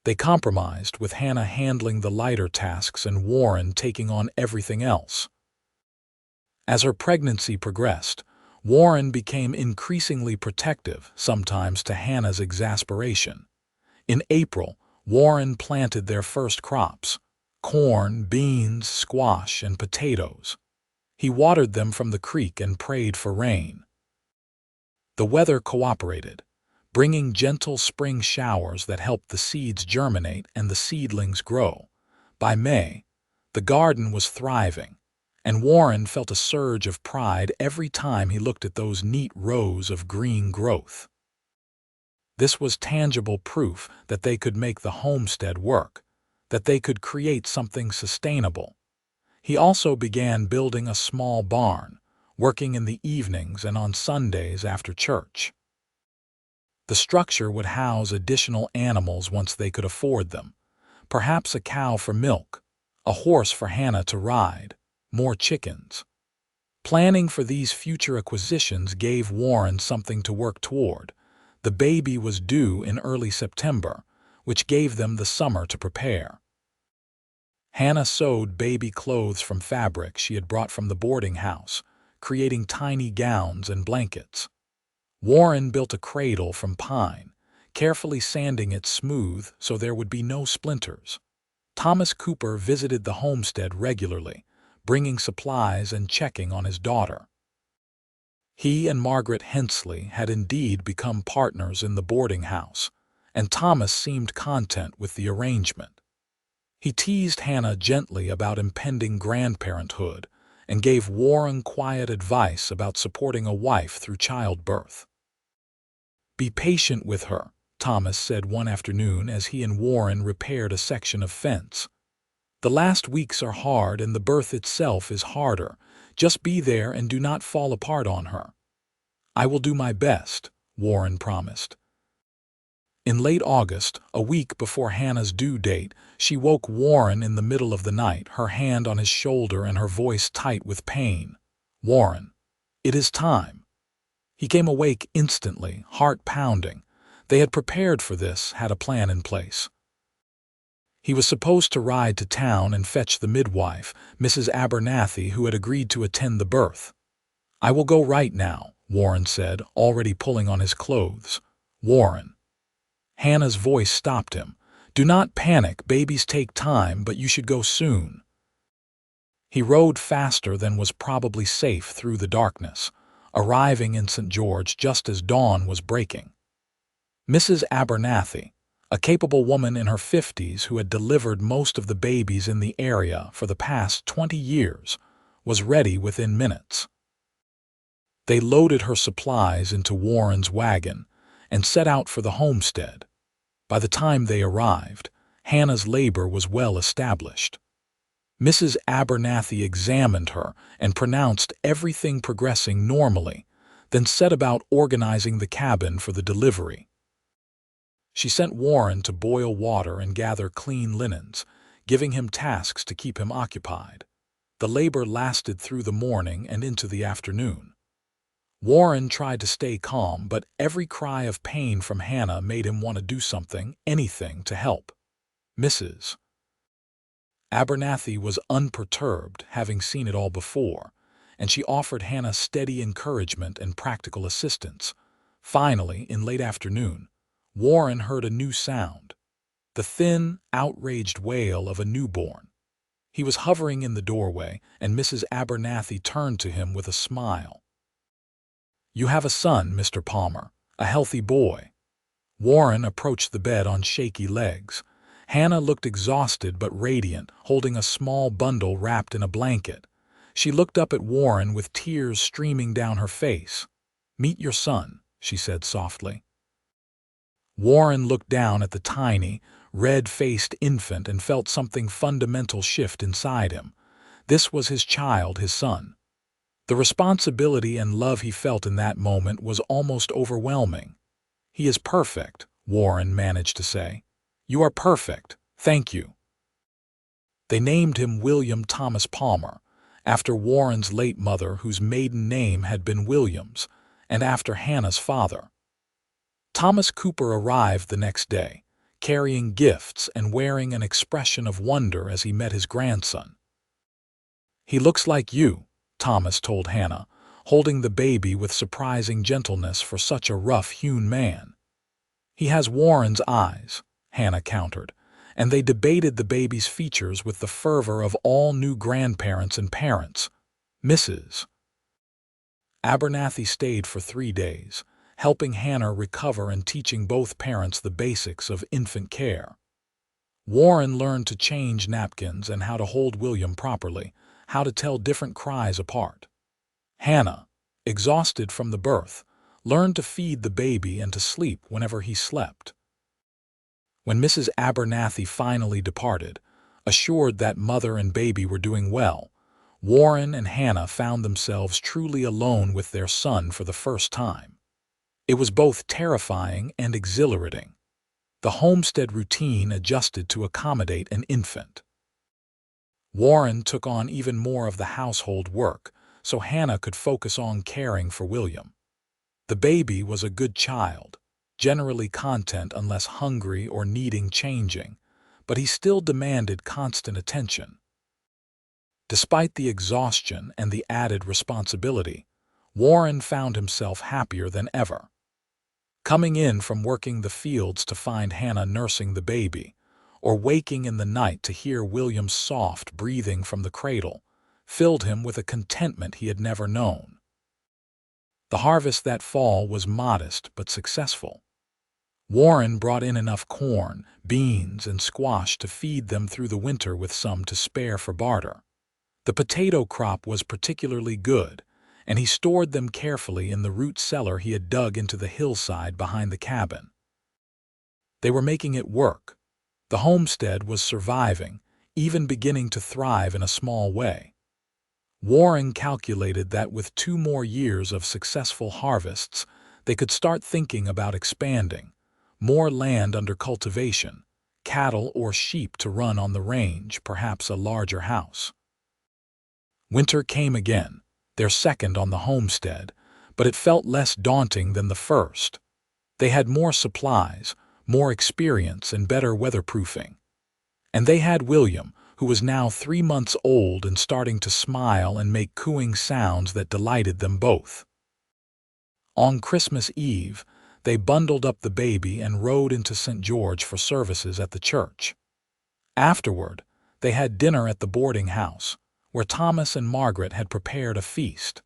They compromised, with Hannah handling the lighter tasks and Warren taking on everything else. As her pregnancy progressed, Warren became increasingly protective, sometimes to Hannah's exasperation. In April, Warren planted their first crops: corn, beans, squash, and potatoes. He watered them from the creek and prayed for rain. The weather cooperated, bringing gentle spring showers that helped the seeds germinate and the seedlings grow. By May, the garden was thriving, and Warren felt a surge of pride every time he looked at those neat rows of green growth. This was tangible proof that they could make the homestead work, that they could create something sustainable. He also began building a small barn, working in the evenings and on Sundays after church. The structure would house additional animals once they could afford them, perhaps a cow for milk, a horse for Hannah to ride, more chickens. Planning for these future acquisitions gave Warren something to work toward. The baby was due in early September, which gave them the summer to prepare. Hannah sewed baby clothes from fabric she had brought from the boarding house, creating tiny gowns and blankets. Warren built a cradle from pine, carefully sanding it smooth so there would be no splinters. Thomas Cooper visited the homestead regularly, bringing supplies and checking on his daughter. He and Margaret Hensley had indeed become partners in the boarding house, and Thomas seemed content with the arrangement. He teased Hannah gently about impending grandparenthood and gave Warren quiet advice about supporting a wife through childbirth. "Be patient with her," Thomas said one afternoon as he and Warren repaired a section of fence. "The last weeks are hard and the birth itself is harder. Just be there and do not fall apart on her." "I will do my best," Warren promised. In late August, a week before Hannah's due date, she woke Warren in the middle of the night, her hand on his shoulder and her voice tight with pain. "Warren, it is time." He came awake instantly, heart pounding. They had prepared for this, had a plan in place. He was supposed to ride to town and fetch the midwife, Mrs. Abernathy, who had agreed to attend the birth. "I will go right now," Warren said, already pulling on his clothes. "Warren." Hannah's voice stopped him. "Do not panic, babies take time, but you should go soon." He rode faster than was probably safe through the darkness, arriving in St. George just as dawn was breaking. Mrs. Abernathy, a capable woman in her 50s who had delivered most of the babies in the area for the past 20 years, was ready within minutes. They loaded her supplies into Warren's wagon and set out for the homestead. By the time they arrived, Hannah's labor was well established. Mrs. Abernathy examined her and pronounced everything progressing normally, then set about organizing the cabin for the delivery. She sent Warren to boil water and gather clean linens, giving him tasks to keep him occupied. The labor lasted through the morning and into the afternoon. Warren tried to stay calm, but every cry of pain from Hannah made him want to do something, anything, to help. Mrs. Abernathy was unperturbed, having seen it all before, and she offered Hannah steady encouragement and practical assistance. Finally, in late afternoon, Warren heard a new sound, the thin, outraged wail of a newborn. He was hovering in the doorway, and Mrs. Abernathy turned to him with a smile. "You have a son, Mr. Palmer, a healthy boy." Warren approached the bed on shaky legs. Hannah looked exhausted but radiant, holding a small bundle wrapped in a blanket. She looked up at Warren with tears streaming down her face. "Meet your son," she said softly. Warren looked down at the tiny, red-faced infant and felt something fundamental shift inside him. This was his child, his son. The responsibility and love he felt in that moment was almost overwhelming. "He is perfect," Warren managed to say. "You are perfect. Thank you." They named him William Thomas Palmer, after Warren's late mother, whose maiden name had been Williams, and after Hannah's father. Thomas Cooper arrived the next day, carrying gifts and wearing an expression of wonder as he met his grandson. "He looks like you," Thomas told Hannah, holding the baby with surprising gentleness for such a rough-hewn man. "He has Warren's eyes," Hannah countered, and they debated the baby's features with the fervor of all new grandparents and parents. Mrs. Abernathy stayed for 3 days, helping Hannah recover and teaching both parents the basics of infant care. Warren learned to change napkins and how to hold William properly, how to tell different cries apart. Hannah, exhausted from the birth, learned to feed the baby and to sleep whenever he slept. When Mrs. Abernathy finally departed, assured that mother and baby were doing well, Warren and Hannah found themselves truly alone with their son for the first time. It was both terrifying and exhilarating. The homestead routine adjusted to accommodate an infant. Warren took on even more of the household work, so Hannah could focus on caring for William. The baby was a good child, generally content unless hungry or needing changing, but he still demanded constant attention. Despite the exhaustion and the added responsibility, Warren found himself happier than ever. Coming in from working the fields to find Hannah nursing the baby, or waking in the night to hear William's soft breathing from the cradle, filled him with a contentment he had never known. The harvest that fall was modest but successful. Warren brought in enough corn, beans, and squash to feed them through the winter with some to spare for barter. The potato crop was particularly good, and he stored them carefully in the root cellar he had dug into the hillside behind the cabin. They were making it work. The homestead was surviving, even beginning to thrive in a small way. Warren calculated that with 2 more years of successful harvests, they could start thinking about expanding, more land under cultivation, cattle or sheep to run on the range, perhaps a larger house. Winter came again, their second on the homestead, but it felt less daunting than the first. They had more supplies, more experience, and better weatherproofing. And they had William, who was now 3 months old and starting to smile and make cooing sounds that delighted them both. On Christmas Eve, they bundled up the baby and rode into St. George for services at the church. Afterward, they had dinner at the boarding house, where Thomas and Margaret had prepared a feast.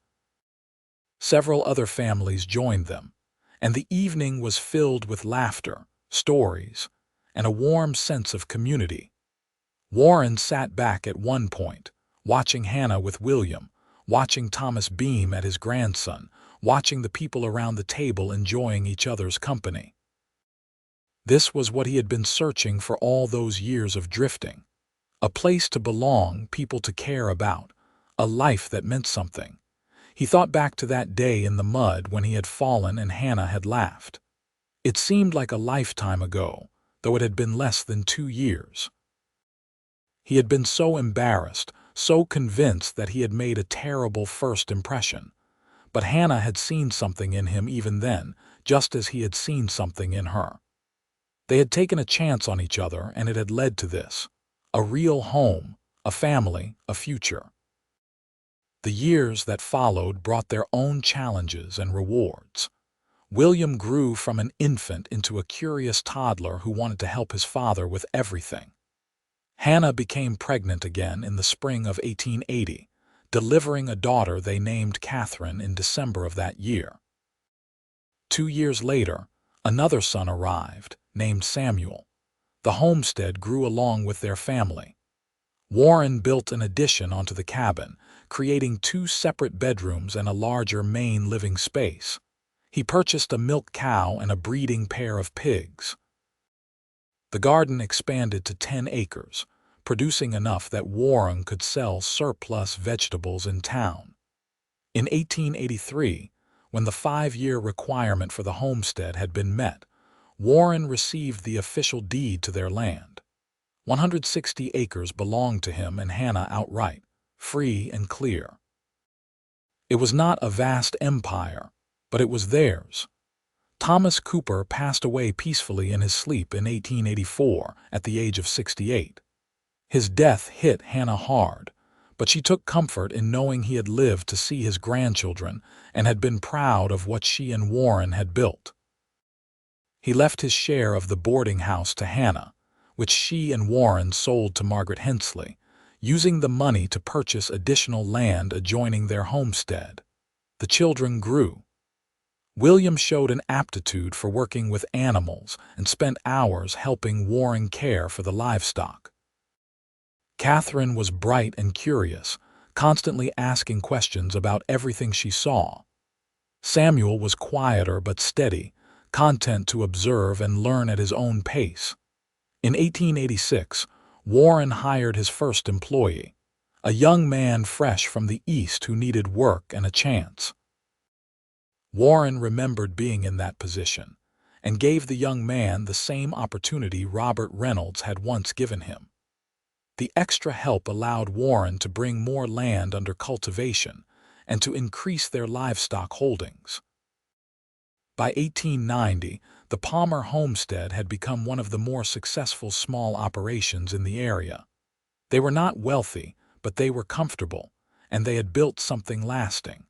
Several other families joined them, and the evening was filled with laughter, stories, and a warm sense of community. Warren sat back at one point, watching Hannah with William, watching Thomas beam at his grandson, watching the people around the table enjoying each other's company. This was what he had been searching for all those years of drifting. A place to belong, people to care about, a life that meant something. He thought back to that day in the mud when he had fallen and Hannah had laughed. It seemed like a lifetime ago, though it had been less than 2 years. He had been so embarrassed, so convinced that he had made a terrible first impression. But Hannah had seen something in him even then, just as he had seen something in her. They had taken a chance on each other, and it had led to this. A real home, a family, a future. The years that followed brought their own challenges and rewards. William grew from an infant into a curious toddler who wanted to help his father with everything. Hannah became pregnant again in the spring of 1880, delivering a daughter they named Catherine in December of that year. 2 years later, another son arrived, named Samuel. The homestead grew along with their family. Warren built an addition onto the cabin, creating 2 separate bedrooms and a larger main living space. He purchased a milk cow and a breeding pair of pigs. The garden expanded to 10 acres, producing enough that Warren could sell surplus vegetables in town. In 1883, when the 5-year requirement for the homestead had been met, Warren received the official deed to their land. 160 acres belonged to him and Hannah outright, free and clear. It was not a vast empire, but it was theirs. Thomas Cooper passed away peacefully in his sleep in 1884 at the age of 68. His death hit Hannah hard, but she took comfort in knowing he had lived to see his grandchildren and had been proud of what she and Warren had built. He left his share of the boarding house to Hannah, which she and Warren sold to Margaret Hensley, using the money to purchase additional land adjoining their homestead. The children grew. William showed an aptitude for working with animals and spent hours helping Warren care for the livestock. Catherine was bright and curious, constantly asking questions about everything she saw. Samuel was quieter but steady, content to observe and learn at his own pace. In 1886, Warren hired his first employee, a young man fresh from the East who needed work and a chance. Warren remembered being in that position and gave the young man the same opportunity Robert Reynolds had once given him. The extra help allowed Warren to bring more land under cultivation and to increase their livestock holdings. By 1890, the Palmer homestead had become one of the more successful small operations in the area. They were not wealthy, but they were comfortable, and they had built something lasting.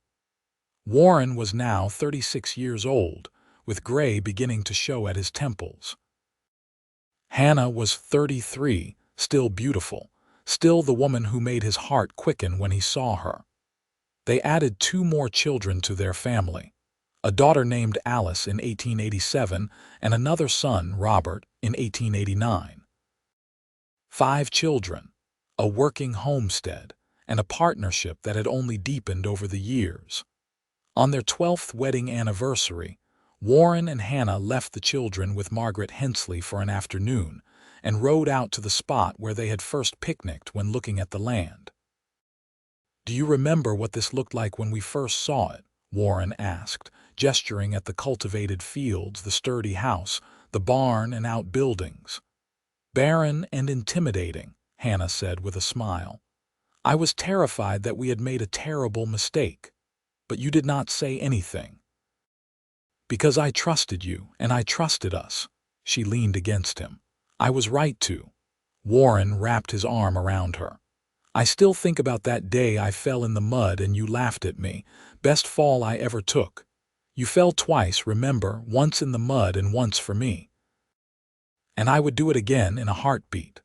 Warren was now 36 years old, with gray beginning to show at his temples. Hannah was 33, still beautiful, still the woman who made his heart quicken when he saw her. They added 2 more children to their family, a daughter named Alice in 1887 and another son, Robert, in 1889. 5 children, a working homestead, and a partnership that had only deepened over the years. On their 12th wedding anniversary, Warren and Hannah left the children with Margaret Hensley for an afternoon and rode out to the spot where they had first picnicked when looking at the land. "Do you remember what this looked like when we first saw it?" Warren asked, gesturing at the cultivated fields, the sturdy house, the barn, and outbuildings. "Barren and intimidating," Hannah said with a smile. "I was terrified that we had made a terrible mistake. But you did not say anything." "Because I trusted you, and I trusted us." She leaned against him. "I was right to." Warren wrapped his arm around her. "I still think about that day I fell in the mud and you laughed at me. Best fall I ever took. You fell twice, remember, once in the mud and once for me. And I would do it again in a heartbeat."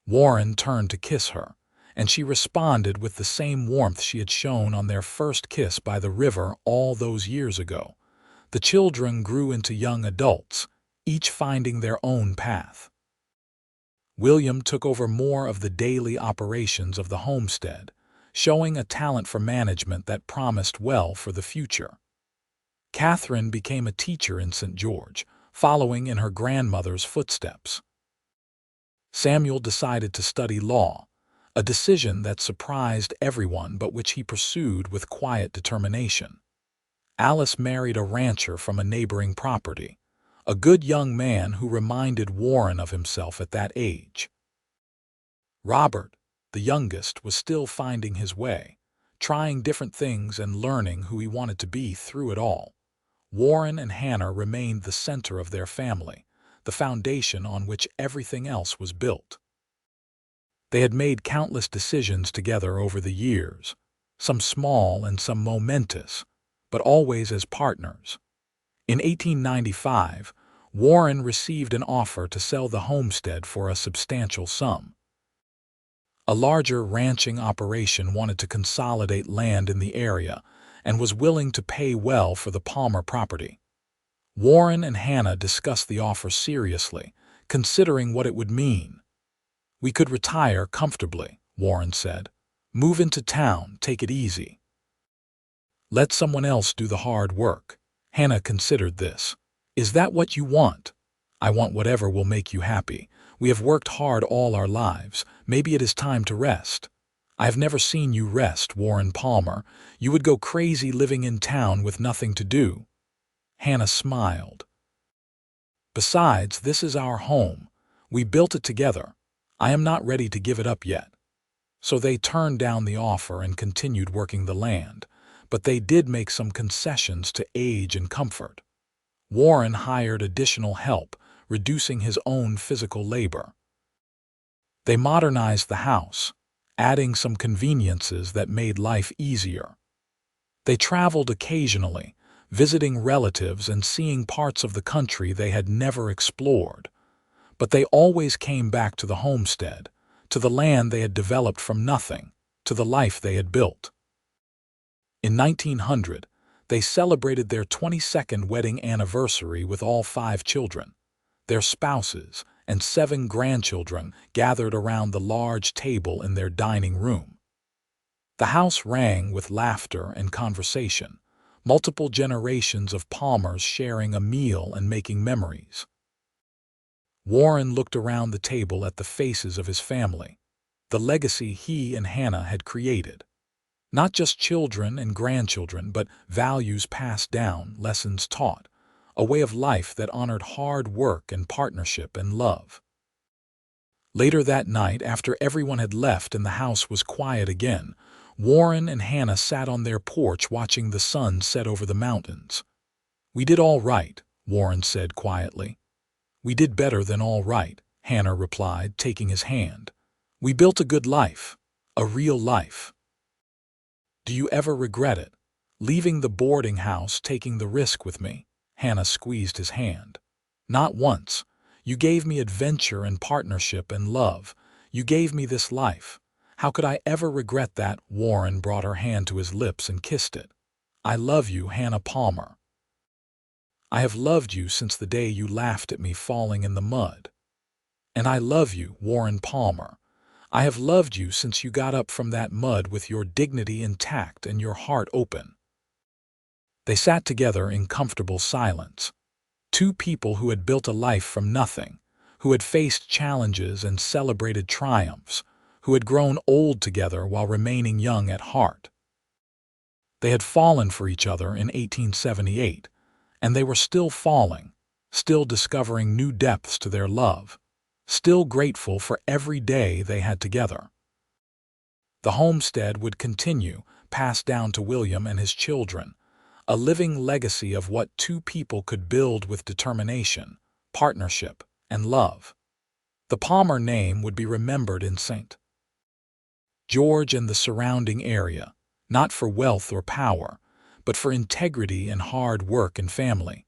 Warren turned to kiss her, and she responded with the same warmth she had shown on their first kiss by the river all those years ago. The children grew into young adults, each finding their own path. William took over more of the daily operations of the homestead, showing a talent for management that promised well for the future. Catherine became a teacher in St. George, following in her grandmother's footsteps. Samuel decided to study law, a decision that surprised everyone but which he pursued with quiet determination. Alice married a rancher from a neighboring property, a good young man who reminded Warren of himself at that age. Robert, the youngest, was still finding his way, trying different things and learning who he wanted to be through it all. Warren and Hannah remained the center of their family, the foundation on which everything else was built. They had made countless decisions together over the years, some small and some momentous, but always as partners. In 1895, Warren received an offer to sell the homestead for a substantial sum. A larger ranching operation wanted to consolidate land in the area and was willing to pay well for the Palmer property. Warren and Hannah discussed the offer seriously, considering what it would mean. "We could retire comfortably," Warren said. "Move into town, take it easy. Let someone else do the hard work." Hannah considered this. "Is that what you want?" "I want whatever will make you happy. We have worked hard all our lives. Maybe it is time to rest." "I have never seen you rest, Warren Palmer. You would go crazy living in town with nothing to do." Hannah smiled. "Besides, this is our home. We built it together. I am not ready to give it up yet." So they turned down the offer and continued working the land, but they did make some concessions to age and comfort. Warren hired additional help, reducing his own physical labor. They modernized the house, adding some conveniences that made life easier. They traveled occasionally, visiting relatives and seeing parts of the country they had never explored. But they always came back to the homestead, to the land they had developed from nothing, to the life they had built. In 1900, they celebrated their 22nd wedding anniversary with all 5 children. Their spouses and 7 grandchildren gathered around the large table in their dining room. The house rang with laughter and conversation, multiple generations of Palmers sharing a meal and making memories. Warren looked around the table at the faces of his family, the legacy he and Hannah had created. Not just children and grandchildren, but values passed down, lessons taught, a way of life that honored hard work and partnership and love. Later that night, after everyone had left and the house was quiet again, Warren and Hannah sat on their porch watching the sun set over the mountains. "We did all right," Warren said quietly. "We did better than all right," Hannah replied, taking his hand. "We built a good life, a real life." "Do you ever regret it? Leaving the boarding house, taking the risk with me?" Hannah squeezed his hand. "Not once. You gave me adventure and partnership and love. You gave me this life. How could I ever regret that?" Warren brought her hand to his lips and kissed it. "I love you, Hannah Palmer. I have loved you since the day you laughed at me falling in the mud. And I love you, Warren Palmer. I have loved you since you got up from that mud with your dignity intact and your heart open." They sat together in comfortable silence. 2 people who had built a life from nothing, who had faced challenges and celebrated triumphs, who had grown old together while remaining young at heart. They had fallen for each other in 1878, and they were still falling, still discovering new depths to their love, still grateful for every day they had together. The homestead would continue, passed down to William and his children, a living legacy of what 2 people could build with determination, partnership, and love. The Palmer name would be remembered in St. George and the surrounding area, not for wealth or power, but for integrity and hard work and family.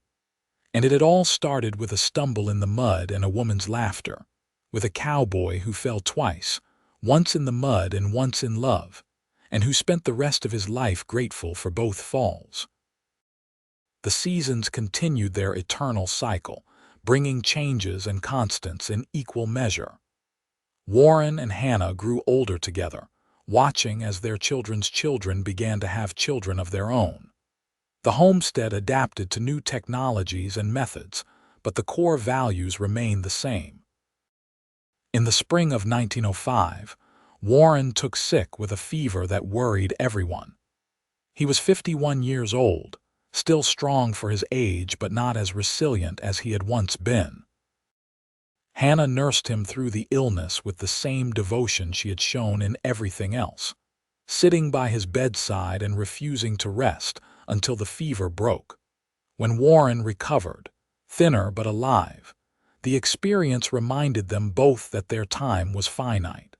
And it had all started with a stumble in the mud and a woman's laughter, with a cowboy who fell twice, once in the mud and once in love, and who spent the rest of his life grateful for both falls. The seasons continued their eternal cycle, bringing changes and constants in equal measure. Warren and Hannah grew older together, watching as their children's children began to have children of their own. The homestead adapted to new technologies and methods, but the core values remained the same. In the spring of 1905, Warren took sick with a fever that worried everyone. He was 51 years old, still strong for his age but not as resilient as he had once been. Hannah nursed him through the illness with the same devotion she had shown in everything else, sitting by his bedside and refusing to rest until the fever broke. When Warren recovered, thinner but alive, the experience reminded them both that their time was finite.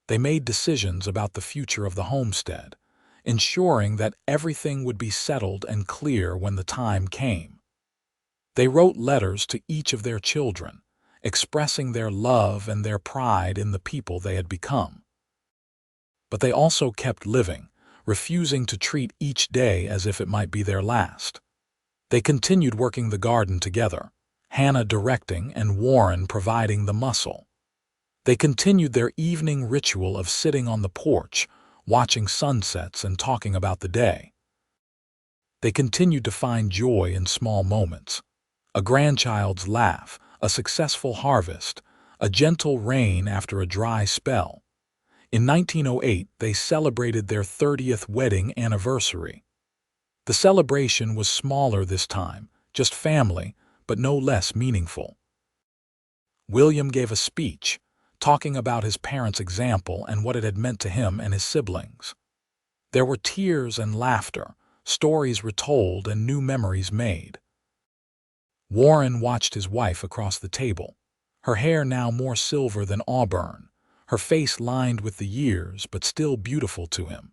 They made decisions about the future of the homestead, ensuring that everything would be settled and clear when the time came. They wrote letters to each of their children, expressing their love and their pride in the people they had become. But they also kept living, refusing to treat each day as if it might be their last. They continued working the garden together, Hannah directing and Warren providing the muscle. They continued their evening ritual of sitting on the porch, watching sunsets and talking about the day. They continued to find joy in small moments: a grandchild's laugh, a successful harvest, a gentle rain after a dry spell. In 1908, they celebrated their 30th wedding anniversary. The celebration was smaller this time, just family, but no less meaningful. William gave a speech, talking about his parents' example and what it had meant to him and his siblings. There were tears and laughter, stories retold and new memories made. Warren watched his wife across the table, her hair now more silver than auburn, her face lined with the years but still beautiful to him.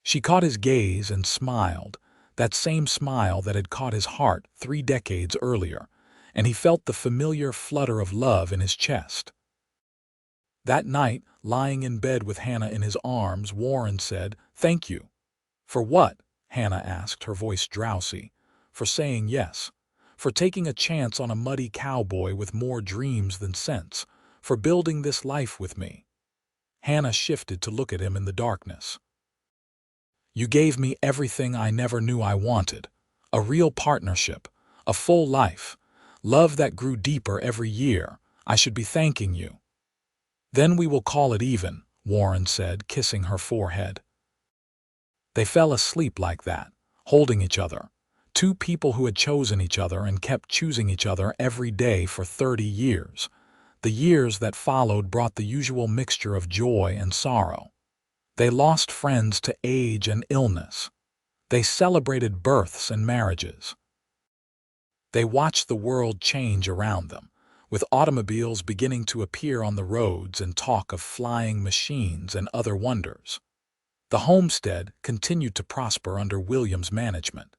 She caught his gaze and smiled, that same smile that had caught his heart 3 decades earlier, and he felt the familiar flutter of love in his chest. That night, lying in bed with Hannah in his arms, Warren said, "Thank you." "For what?" Hannah asked, her voice drowsy. "For saying yes. For taking a chance on a muddy cowboy with more dreams than sense. For building this life with me." Hannah shifted to look at him in the darkness. "You gave me everything I never knew I wanted. A real partnership, a full life, love that grew deeper every year. I should be thanking you." "Then we will call it even," Warren said, kissing her forehead. They fell asleep like that, holding each other. Two people who had chosen each other and kept choosing each other every day for 30 years. The years that followed brought the usual mixture of joy and sorrow. They lost friends to age and illness. They celebrated births and marriages. They watched the world change around them, with automobiles beginning to appear on the roads and talk of flying machines and other wonders. The homestead continued to prosper under William's management,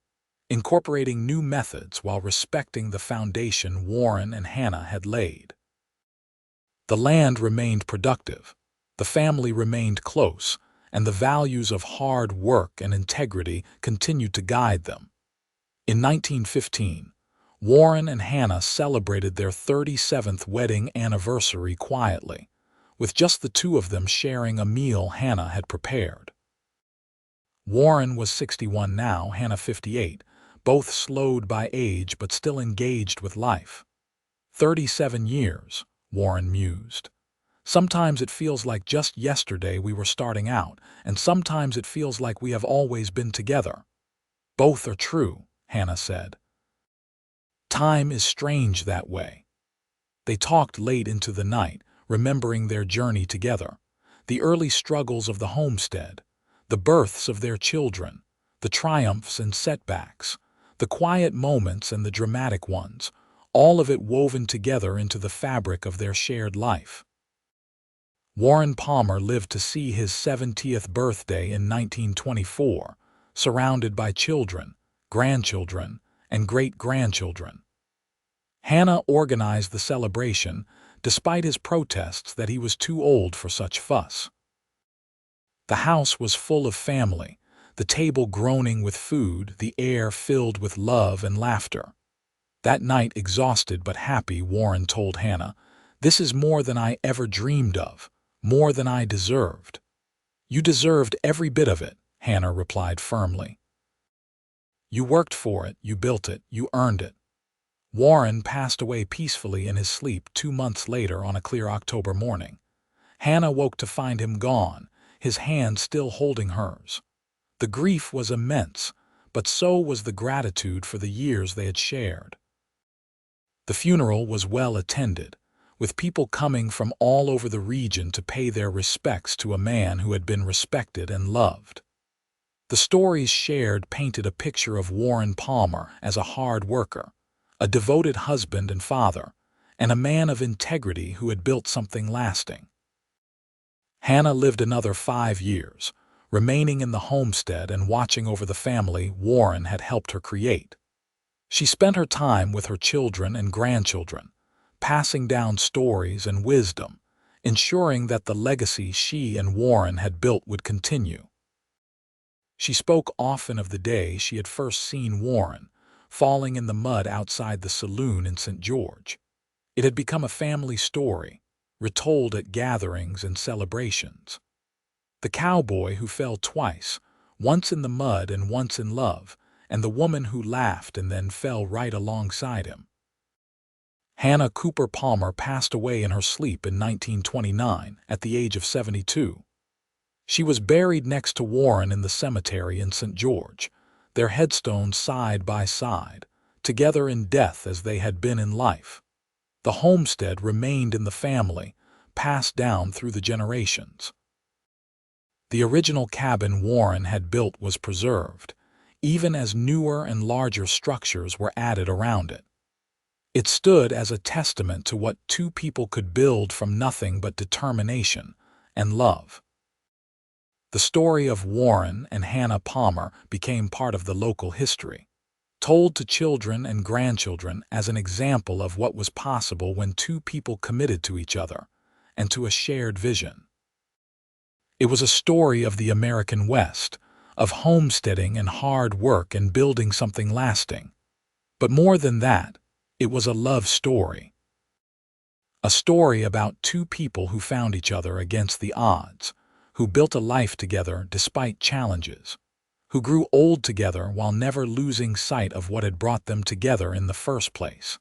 incorporating new methods while respecting the foundation Warren and Hannah had laid. The land remained productive, the family remained close, and the values of hard work and integrity continued to guide them. In 1915, Warren and Hannah celebrated their 37th wedding anniversary quietly, with just the two of them sharing a meal Hannah had prepared. Warren was 61 now, Hannah 58, both slowed by age but still engaged with life. 37 years, Warren mused. Sometimes it feels like just yesterday we were starting out, and sometimes it feels like we have always been together. Both are true, Hannah said. Time is strange that way. They talked late into the night, remembering their journey together, the early struggles of the homestead, the births of their children, the triumphs and setbacks, the quiet moments and the dramatic ones, all of it woven together into the fabric of their shared life. Warren Palmer lived to see his 70th birthday in 1924, surrounded by children, grandchildren, and great-grandchildren. Hannah organized the celebration, despite his protests that he was too old for such fuss. The house was full of family, the table groaning with food, the air filled with love and laughter. That night, exhausted but happy, Warren told Hannah, "This is more than I ever dreamed of, more than I deserved." "You deserved every bit of it," Hannah replied firmly. "You worked for it, you built it, you earned it." Warren passed away peacefully in his sleep 2 months later on a clear October morning. Hannah woke to find him gone, his hand still holding hers. The grief was immense, but so was the gratitude for the years they had shared. The funeral was well attended, with people coming from all over the region to pay their respects to a man who had been respected and loved. The stories shared painted a picture of Warren Palmer as a hard worker, a devoted husband and father, and a man of integrity who had built something lasting. Hannah lived another 5 years, remaining in the homestead and watching over the family Warren had helped her create. She spent her time with her children and grandchildren, passing down stories and wisdom, ensuring that the legacy she and Warren had built would continue. She spoke often of the day she had first seen Warren, falling in the mud outside the saloon in St. George. It had become a family story, retold at gatherings and celebrations. The cowboy who fell twice, once in the mud and once in love, and the woman who laughed and then fell right alongside him. Hannah Cooper Palmer passed away in her sleep in 1929 at the age of 72. She was buried next to Warren in the cemetery in St. George, their headstones side by side, together in death as they had been in life. The homestead remained in the family, passed down through the generations. The original cabin Warren had built was preserved, even as newer and larger structures were added around it. It stood as a testament to what two people could build from nothing but determination and love. The story of Warren and Hannah Palmer became part of the local history. told to children and grandchildren as an example of what was possible when two people committed to each other and to a shared vision. It was a story of the American West, of homesteading and hard work and building something lasting. But more than that, it was a love story. A story about two people who found each other against the odds, who built a life together despite challenges, who grew old together while never losing sight of what had brought them together in the first place.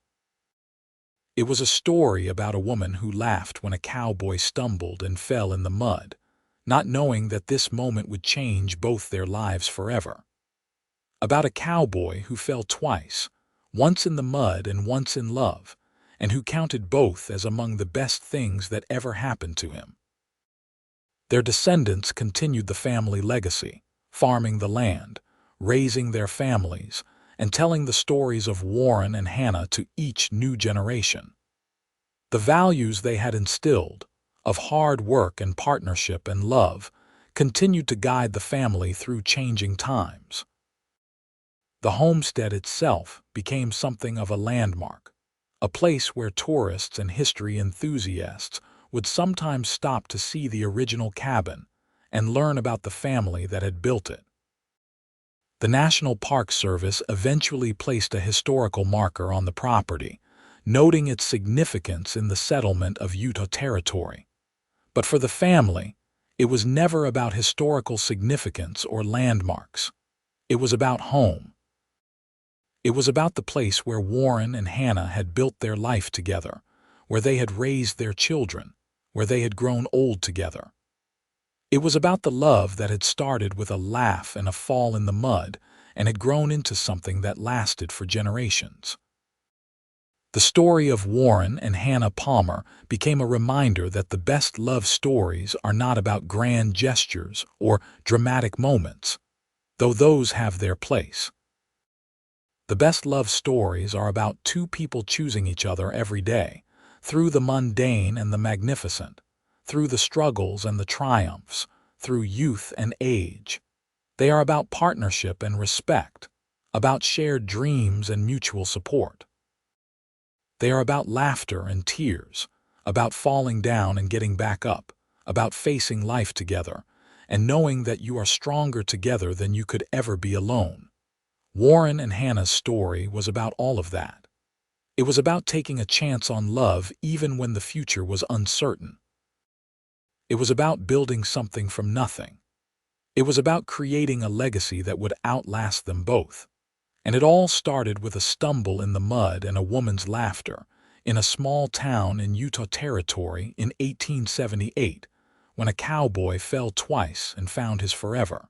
It was a story about a woman who laughed when a cowboy stumbled and fell in the mud, not knowing that this moment would change both their lives forever. About a cowboy who fell twice, once in the mud and once in love, and who counted both as among the best things that ever happened to him. Their descendants continued the family legacy, farming the land, raising their families, and telling the stories of Warren and Hannah to each new generation. The values they had instilled, of hard work and partnership and love, continued to guide the family through changing times. The homestead itself became something of a landmark, a place where tourists and history enthusiasts would sometimes stop to see the original cabin and learn about the family that had built it. The National Park Service eventually placed a historical marker on the property, noting its significance in the settlement of Utah Territory. But for the family, it was never about historical significance or landmarks. It was about home. It was about the place where Warren and Hannah had built their life together, where they had raised their children, where they had grown old together. It was about the love that had started with a laugh and a fall in the mud and had grown into something that lasted for generations. The story of Warren and Hannah Palmer became a reminder that the best love stories are not about grand gestures or dramatic moments, though those have their place. The best love stories are about two people choosing each other every day, through the mundane and the magnificent, through the struggles and the triumphs, through youth and age. They are about partnership and respect, about shared dreams and mutual support. They are about laughter and tears, about falling down and getting back up, about facing life together, and knowing that you are stronger together than you could ever be alone. Warren and Hannah's story was about all of that. It was about taking a chance on love even when the future was uncertain. It was about building something from nothing. It was about creating a legacy that would outlast them both. And it all started with a stumble in the mud and a woman's laughter in a small town in Utah Territory in 1878, when a cowboy fell twice and found his forever.